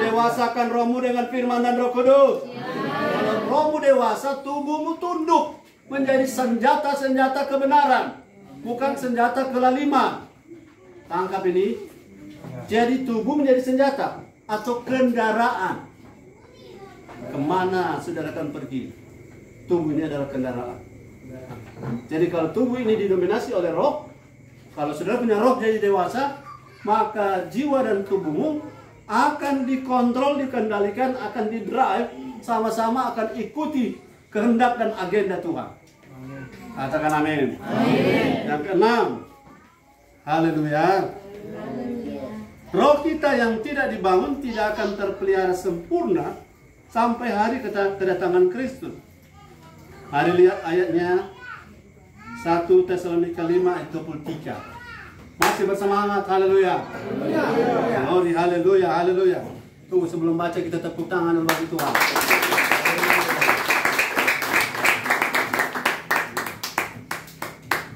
Dewasakan rohmu dengan firman dan Roh Kudus. Kalau rohmu dewasa, tubuhmu tunduk menjadi senjata-senjata kebenaran, bukan senjata kelaliman. Tangkap ini. Jadi tubuh menjadi senjata atau kendaraan. Kemana saudara akan pergi? Tubuh ini adalah kendaraan. Jadi kalau tubuh ini didominasi oleh roh, kalau saudara punya roh jadi dewasa, maka jiwa dan tubuhmu akan dikontrol, dikendalikan, akan didrive, sama-sama akan ikuti kehendak dan agenda Tuhan. Katakan amin. Yang keenam, haleluya. Roh kita yang tidak dibangun tidak akan terpelihara sempurna sampai hari kedatangan Kristus. Mari lihat ayatnya 1 Tesalonika 5 ayat 23. Masih bersemangat, haleluya. Glory, haleluya, haleluya. Tunggu sebelum baca kita tepuk tangan bagi Tuhan.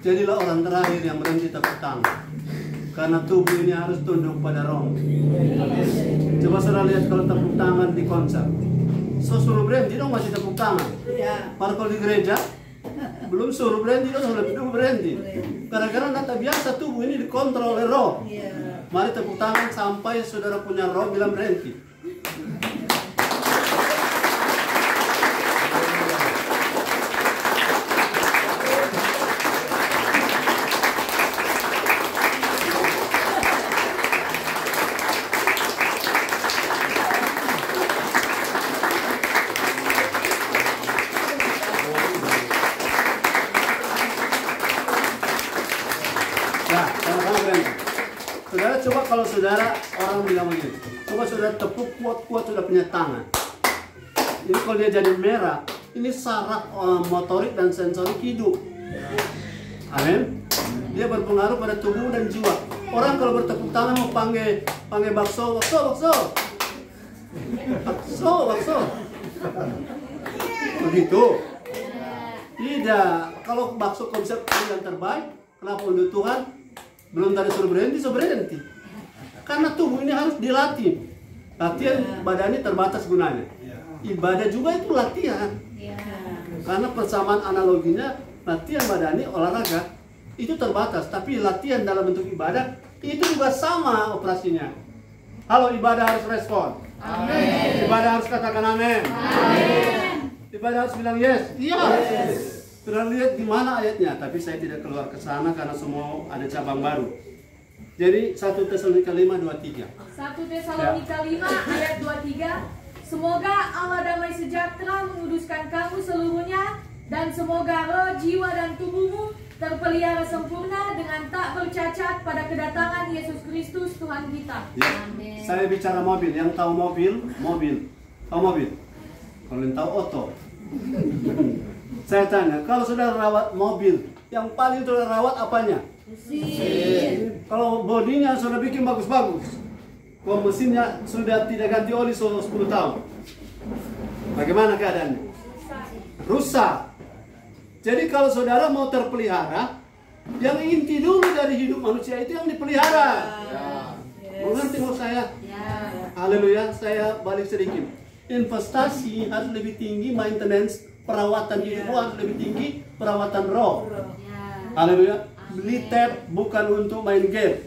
Jadilah orang terakhir yang berhenti tepuk tangan. Karena tubuh ini harus tunduk pada roh. Coba saudara lihat kalau tepuk tangan di konser. Suruh berhenti dong masih tepuk tangan. Baru kalau di gereja belum suruh berhenti dong sudah berhenti. Gara-gara tak biasa tubuh ini dikontrol oleh roh. Mari tepuk tangan sampai saudara punya roh bilang berhenti. Coba kalau saudara orang bilang begini, coba saudara tepuk kuat-kuat sudah punya tangan. Ini kalau dia jadi merah, ini saraf motorik dan sensorik hidup. Amin. Dia berpengaruh pada tubuh dan jiwa. Orang kalau bertepuk tangan mau panggil bakso. Begitu. Tidak. Kalau bakso konsep yang terbaik, kenapa untuk Tuhan belum tadi suruh berhenti. Karena tubuh ini harus dilatih. Latihan badani terbatas gunanya. Ibadah juga itu latihan. Karena persamaan analoginya, latihan badani, olahraga itu terbatas. Tapi latihan dalam bentuk ibadah itu juga sama operasinya. Halo, ibadah harus respon. Amin. Ibadah harus katakan amin. Amin. Ibadah harus bilang yes. Yes. Sudah lihat di mana ayatnya, tapi saya tidak keluar ke sana karena semua ada cabang baru. Jadi 1 Tesalonika 5:23. 1 Tesalonika 5 ayat 23. Semoga Allah damai sejahtera menguduskan kamu seluruhnya, dan semoga roh, jiwa dan tubuhmu terpelihara sempurna dengan tak bercacat pada kedatangan Yesus Kristus Tuhan kita. Ya. Saya bicara mobil, yang tahu mobil. Tahu mobil? Kalau yang tahu oto. Saya tanya, kalau saudara rawat mobil, yang paling saudara rawat apanya? Mesin. Kalau bodinya sudah bikin bagus-bagus, kalau mesinnya sudah tidak ganti oli selama 10 tahun, bagaimana keadaannya? Rusak. Jadi kalau saudara mau terpelihara, yang inti dulu dari hidup manusia itu yang dipelihara. Mengerti maksud saya? Haleluya. Saya balik sedikit. Investasi harus lebih tinggi, maintenance, perawatan hidup harus lebih tinggi, perawatan roh. Haleluya. Beli tab bukan untuk main game.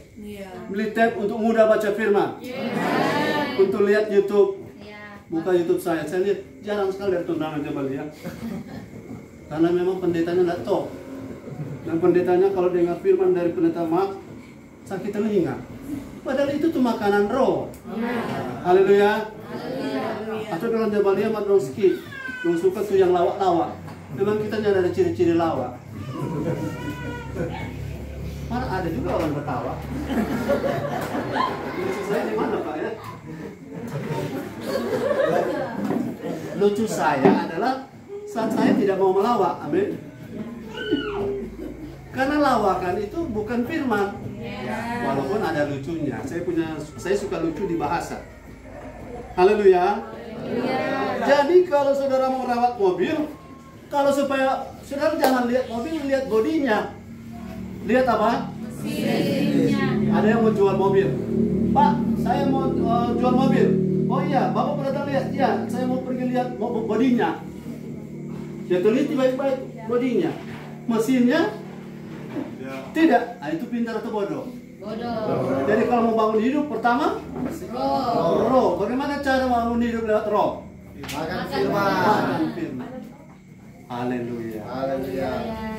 Beli tab untuk mudah baca firman. Untuk lihat YouTube. Buka YouTube saya lihat jarang sekali ada tundangan, coba lihat. Karena memang pendetanya tidak top. Dan pendetanya kalau dengar firman dari pendeta Mark, sakit telinga. Padahal itu tuh makanan roh. Haleluya. Atau dalam Jabalia Madron skip, yang suka tuh yang lawak-lawak. Memang kita ada ciri-ciri lawak. Mana ada juga orang ketawa. Lucu saya di mana Pak ya? Lucu saya adalah saat saya tidak mau melawak, amin. Karena lawakan itu bukan firman. Walaupun ada lucunya. Saya suka lucu di bahasa. Haleluya. Jadi kalau saudara mau rawat mobil, kalau supaya saudara jangan lihat mobil, lihat bodinya. Lihat apa? Mesinnya. Ada yang mau jual mobil. Pak, saya mau jual mobil. Oh iya, Bapak pernah lihat? Iya, saya mau pergi lihat bodinya. Ya teliti baik-baik bodinya. Mesinnya? Tidak. Nah, itu pintar atau bodoh? Bodoh. Jadi kalau mau bangun hidup pertama? Roh. Bagaimana cara bangun hidup lewat roh? Makan firman. Haleluya.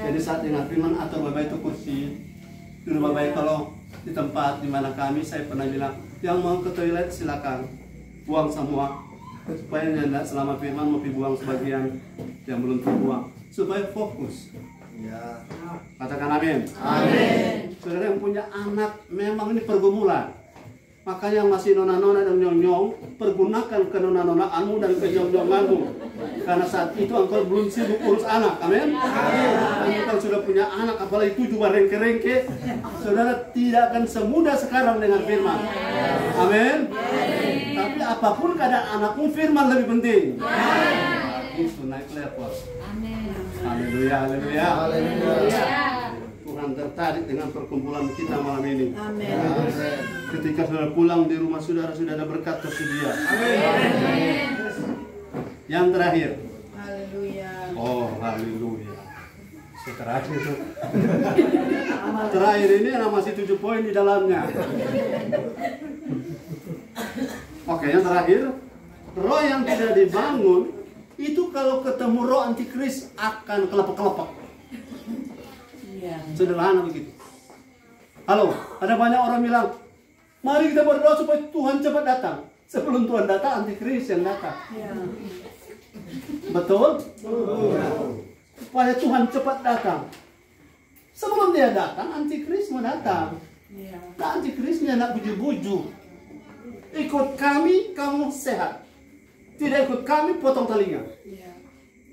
Jadi saat dengar firman atau bapak itu kursi, dulu bapak kalau di tempat di mana kami, saya pernah bilang, yang mau ke toilet silakan, buang semua, supaya tidak selama firman mau dibuang sebagian yang belum terbuang, supaya fokus. Ya. Katakan amin. Amin. Saudara yang punya anak, memang ini pergumulan. Makanya yang masih nona-nona dan nyong-nyong, pergunakan kenona-nonaanmu dan kenyong-nyonganmu. Karena saat itu engkau belum sibuk urus anak, amin? Amin. Kalau sudah punya anak, apalagi 7 rengke-rengke, saudara tidak akan semudah sekarang dengan firman. Amin. Tapi apapun keadaan anakmu, firman lebih penting. Itu naik level. Amin. Haleluya, haleluya. Haleluya. Tuhan tertarik dengan perkumpulan kita malam ini. Amin. Ketika saudara pulang di rumah saudara sudah ada berkat tersedia. Amin. Yang terakhir. Haleluya. Oh, haleluya. Terakhir itu. Terakhir ini ada masih 7 poin di dalamnya. Oke, yang terakhir, roh yang tidak dibangun itu kalau ketemu roh antikris akan kelepek-kelepek. Sederhana begitu. Halo, ada banyak orang bilang, mari kita berdoa supaya Tuhan cepat datang. Sebelum Tuhan datang, antikris yang datang. Betul? Supaya Tuhan cepat datang. Sebelum dia datang, antikris mau datang. Nah, antikrisnya nak buju-buju. Ikut kami, kamu sehat. Tidak ikut kami, potong telinga.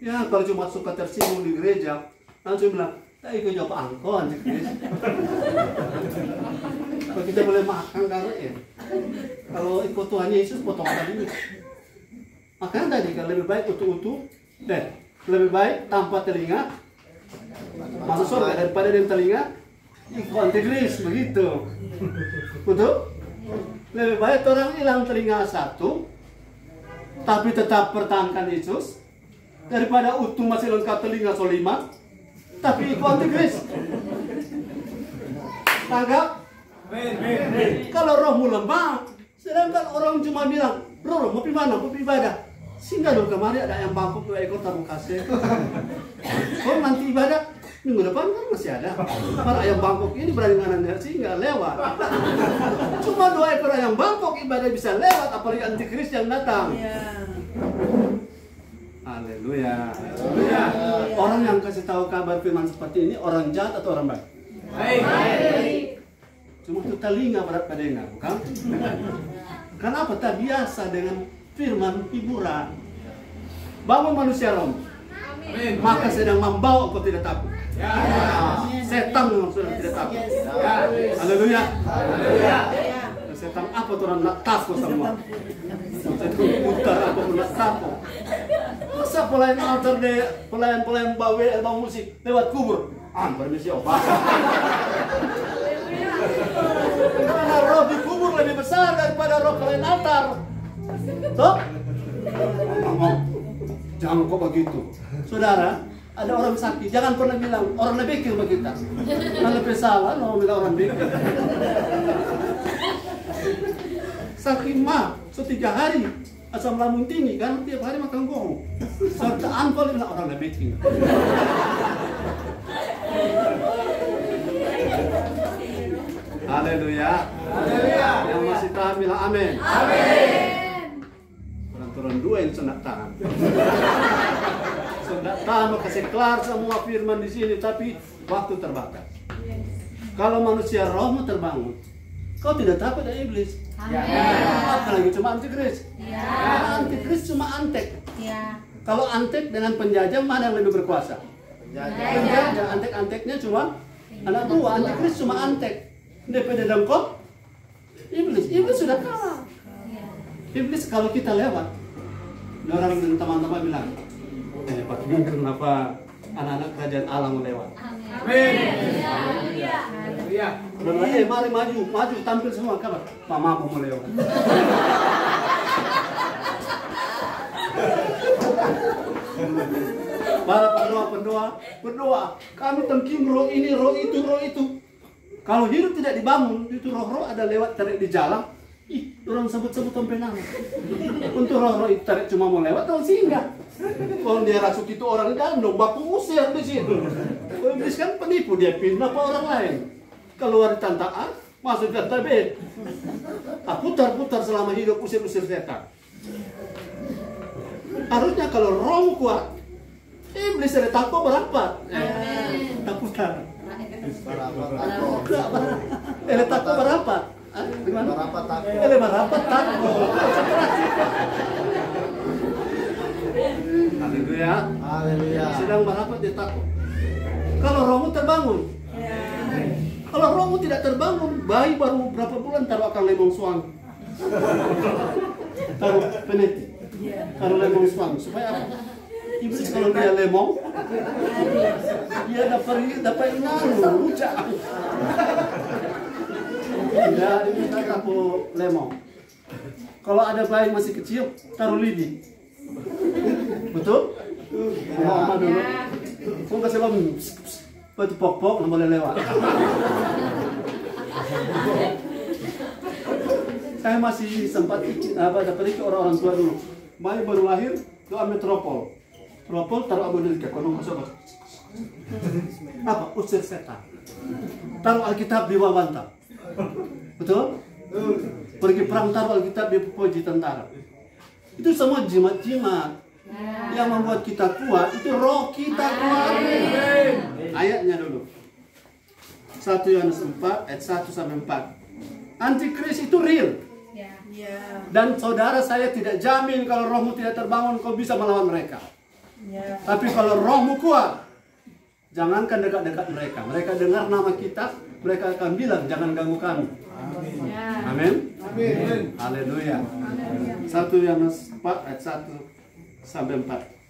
Ya, kalau cuma suka tersinggung di gereja, langsung bilang, tak ikut jawab angkot antikris. Kalau kita boleh makan kalau ya. Kalau ikut Tuhan Yesus, potong telinga. Makanya tadi kan lebih baik utuh-utuh, lebih baik tanpa telinga masuk surga daripada dengan telinga ikut antikris, begitu. Betul? Lebih baik orang hilang telinga satu, tapi tetap pertahankan Yesus, daripada utuh masih lengkap telinga solima, tapi ikut antikris. Tanggap? Kalau rohmu lemah, sedangkan orang cuma bilang, roh mau pergi mana? Mau pergi ibadah. Singgah dulu kemari ada yang bangkok 2 ekor tabung kasih. Kalau nanti ibadah minggu depan kan masih ada. Para ayam bangkok ini berani nganan singgah lewat. Cuma 2 ekor ayam bangkok ibadah bisa lewat, apalagi antikris yang datang. Haleluya. Orang yang kasih tahu kabar firman seperti ini orang jahat atau orang baik? Baik. Cuma itu telinga berat pada dengar, bukan? Kenapa tak biasa dengan firman hiburan? Bangun manusia roh, maka sedang membawa kau tidak takut. Setan memang sudah tidak takut. Haleluya. Setan apa tuh orang nak takut semua? Setan putar apa pun nak takut. Masa pelayan altar deh, pelayan bawa musik lewat kubur. Permisi obat. Karena roh di kubur lebih besar daripada roh pelayan altar. Toh? Jangan kok begitu. Saudara, ada orang sakit, jangan pernah bilang orang lebih begitu. Kalau lebih salah, mau bilang orang lebih. Sakit mah, 3 hari asam lambung tinggi kan, tiap hari makan gong. Serta angkol bilang orang lebih tinggi. Haleluya. Yang masih tahan bilang amin. Amin. Turun 2 yang senang tangan. Tidak tahu kasih kelar semua firman di sini, tapi waktu terbatas. Kalau manusia rohmu terbangun, kau tidak takut ada iblis. Apalagi cuma antikris. Antikris cuma antek. Kalau antek dengan penjajah, mana yang lebih berkuasa? Penjajah, antek-anteknya cuma anak buah. Antikris cuma antek. DPD dengkok, iblis sudah kalah. Iblis kalau kita lewat, orang dan teman-teman bilang, Pak, kenapa anak-anak kerajaan Allah mau lewat? Amin. Mari maju, tampil semua, kabar. Mama mau lewat. Para berdoa. Kami tengking roh ini, roh itu. Kalau hidup tidak dibangun, itu roh-roh ada lewat tarik di jalan. Orang sebut-sebut sampai nama. Untuk roh-roh itu tarik cuma mau lewat, orang singgah. Kalau dia rasuk itu orang gandong, baku usir di situ. Kalau iblis kan penipu, dia pindah ke orang lain. Keluar tantaan, masuk ke tabet. Putar-putar selama hidup, usir-usir setan. Harusnya kalau roh kuat, iblis ada takut berapat. Tak putar. Takut berapat. Berapat takut. Haleluya. Sedang berapat dia takut. Kalau rohmu terbangun. Kalau rohmu tidak terbangun, bayi baru berapa bulan taruh akan lemong suang. Taruh peneti. Taruh lemong suang supaya apa? Iblis kalau dia lemong, dia dapat rujak. Ya, ini kita lemong. Kalau ada bayi masih kecil, taruh lidi. Betul? Mama dulu. Kau kasih lom, itu pok-pok, nggak boleh lewat. Saya masih sempat dapat itu orang tua dulu. Bayi baru lahir, doa metropol. Metropol taruh abu di kaki, kono masuk. Apa? Usir setan. Taruh Alkitab di wawanta. Betul? Pergi perang taruh Alkitab di poji tentara. Itu semua jimat-jimat yang membuat kita kuat. Itu roh kita kuat. Ayatnya dulu 1 Yohanes 4 ayat 1 sampai 4. Antikris itu real. Dan saudara, saya tidak jamin kalau rohmu tidak terbangun kau bisa melawan mereka. Tapi kalau rohmu kuat, jangankan dekat-dekat mereka. Mereka dengar nama kita, mereka akan bilang jangan ganggu kami. Amin. Haleluya. 1 Yohanes 4 ayat 1 sampai 4.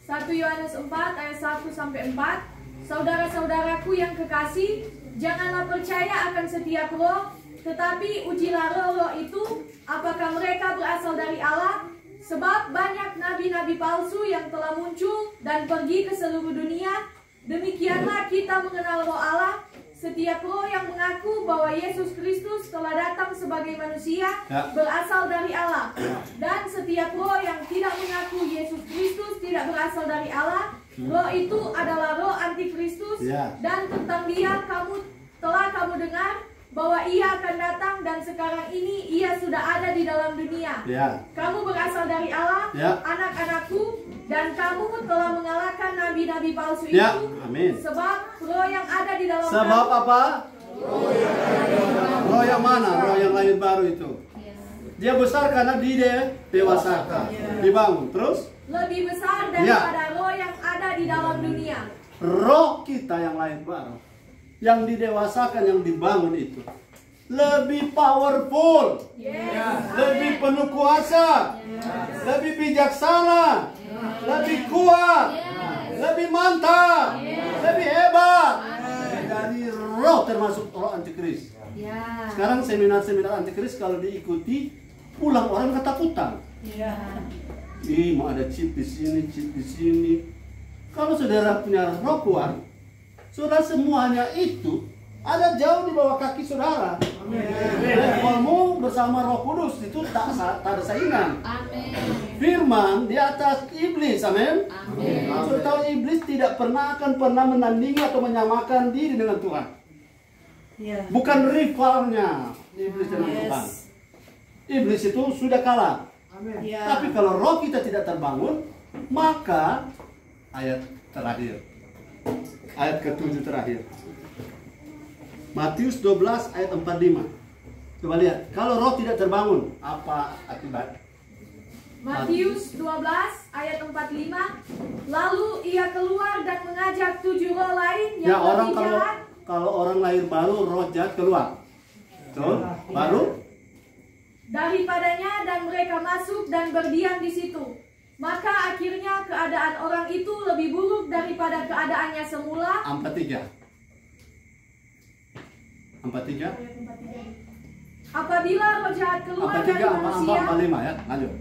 1 Yohanes 4 ayat 1 sampai 4. Saudara-saudaraku yang kekasih, janganlah percaya akan setiap roh, tetapi ujilah roh-roh itu apakah mereka berasal dari Allah, sebab banyak nabi-nabi palsu yang telah muncul dan pergi ke seluruh dunia. Demikianlah kita mengenal roh Allah. Setiap roh yang mengaku bahwa Yesus Kristus telah datang sebagai manusia berasal dari Allah. Dan setiap roh yang tidak mengaku Yesus Kristus tidak berasal dari Allah, roh itu adalah roh antikristus. Dan tentang dia telah kamu dengar bahwa ia akan datang dan sekarang ini ia sudah ada di dalam dunia. Kamu berasal dari Allah, anak-anakku, dan kamu telah mengalahkan nabi-nabi palsu itu. Amin. Sebab roh yang ada di dalam Sebab kamu, apa? Roh yang mana? Roh yang lahir baru itu. Dia besar karena didewasakan, dibangun. Terus? lebih besar daripada roh yang ada di dalam dunia. Roh kita yang lahir baru, yang didewasakan, yang dibangun itu lebih powerful, lebih penuh kuasa, lebih bijaksana, lebih kuat, lebih mantap, lebih hebat dari roh, termasuk roh antikris. Sekarang seminar-seminar antikris kalau diikuti, pulang orang ketakutan. Mau ada chip di sini, chip di sini. Kalau saudara punya roh kuat, saudara semuanya itu ada jauh di bawah kaki saudara. Levelmu bersama Roh Kudus itu tak ada saingan. Firman di atas iblis, amin. Saudara tahu iblis tidak pernah menandingi atau menyamakan diri dengan Tuhan. Bukan rivalnya iblis dengan Tuhan. Iblis itu sudah kalah. Tapi kalau roh kita tidak terbangun, maka ayat terakhir. Ayat ke-7 terakhir. Matius 12 ayat 45. Coba lihat, kalau roh tidak terbangun, apa akibat? Matius 12 ayat 45. Lalu ia keluar dan mengajak 7 roh lain yang orang lebih jahat. kalau orang lahir baru, roh jahat keluar. Betul? Baru Daripadanya, dan mereka masuk dan berdiam di situ. Maka akhirnya keadaan orang itu lebih buruk daripada keadaannya semula. 43. Apabila roh jahat keluar dari 43, manusia. 45 ya. Lanjut.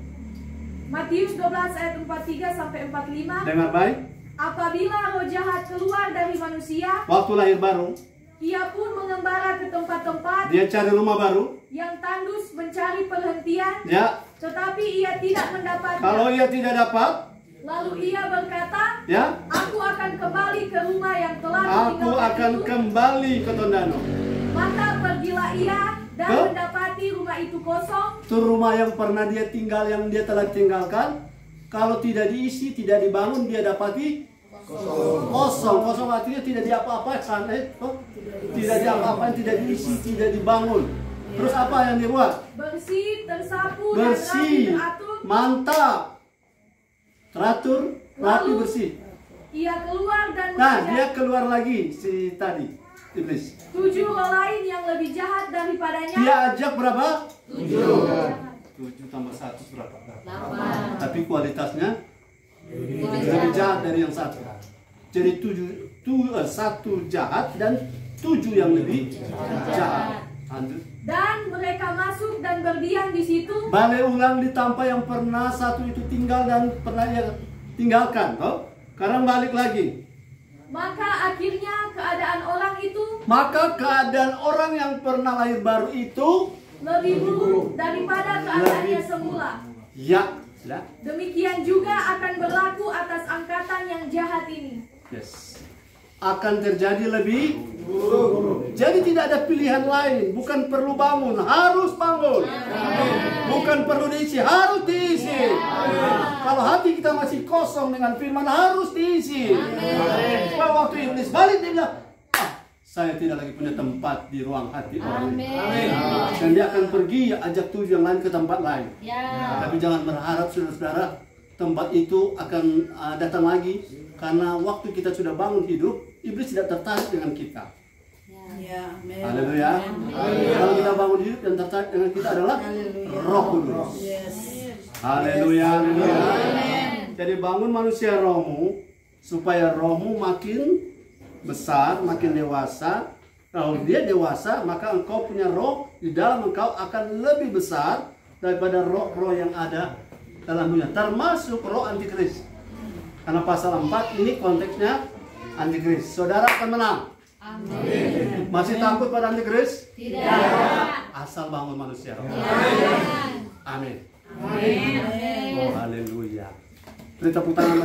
Matius 12 ayat 43 sampai 45. Dengar baik. Apabila roh jahat keluar dari manusia, Waktu lahir baru, ia pun mengembara ke tempat-tempat dia cari rumah baru. yang tandus mencari perhentian, Ya. tetapi ia tidak mendapatnya. Kalau ia tidak dapat, Lalu ia berkata, ya, aku akan kembali ke rumah yang telah aku kutinggalkan akan itu. kembali ke Tondano. Maka pergilah ia dan Ke? mendapati rumah itu kosong. Itu rumah yang pernah dia tinggal, yang dia telah tinggalkan. Kalau tidak diisi, tidak dibangun, dia dapati kosong. Kosong artinya tidak diapa-apakan. Tidak diapa-apakan, tidak diisi, tidak dibangun. Terus apa yang dia buat? Bersih, tersapu, dan rapi Bersih, teratur. mantap, teratur, rapi, Lalu, bersih. Ia keluar dan Nah, mengajak dia keluar lagi si tadi, iblis. 7 roh lain yang lebih jahat daripadanya. Dia ajak berapa? 7 roh jahat. 7 tambah 1 berapa? 8. Tapi kualitasnya lebih jahat dari yang satu. Jadi 1 jahat dan 7 yang lebih jahat. Lanjut. Dan mereka masuk dan berdiam di situ. Balik ulang di tanpa yang pernah satu itu tinggal dan pernah dia tinggalkan. Toh? Sekarang balik lagi. Maka akhirnya keadaan orang itu Maka keadaan orang yang pernah lahir baru itu lebih buruk daripada keadaannya semula. ya, ya. Demikian juga akan berlaku atas angkatan yang jahat ini. Yes. Akan terjadi lebih buruk. Jadi tidak ada pilihan lain. Bukan perlu bangun, harus bangun. Bukan perlu diisi, harus diisi. Kalau hati kita masih kosong dengan firman, harus diisi. Supaya waktu iblis balik, dia bilang, saya tidak lagi punya tempat di ruang hati orang ini. Dan dia akan pergi, ajak 7 yang lain ke tempat lain. Tapi jangan berharap saudara-saudara tempat itu akan datang lagi. Karena waktu kita sudah bangun hidup, iblis tidak tertarik dengan kita. Haleluya. Kalau kita bangun hidup, yang tertarik dengan kita adalah Roh Kudus. Haleluya. Jadi bangun manusia rohmu, supaya rohmu makin besar, makin dewasa. Kalau dia dewasa, maka engkau punya roh di dalam engkau akan lebih besar daripada roh-roh yang ada dalam dunia, termasuk roh antikris. Karena pasal 4 ini konteksnya antikris. Saudara akan menang. Amin. Masih takut pada antikris? Tidak. Asal bangun manusia roh. Amin. Amin. Amin. Oh, haleluya. Beri tepuk tangan.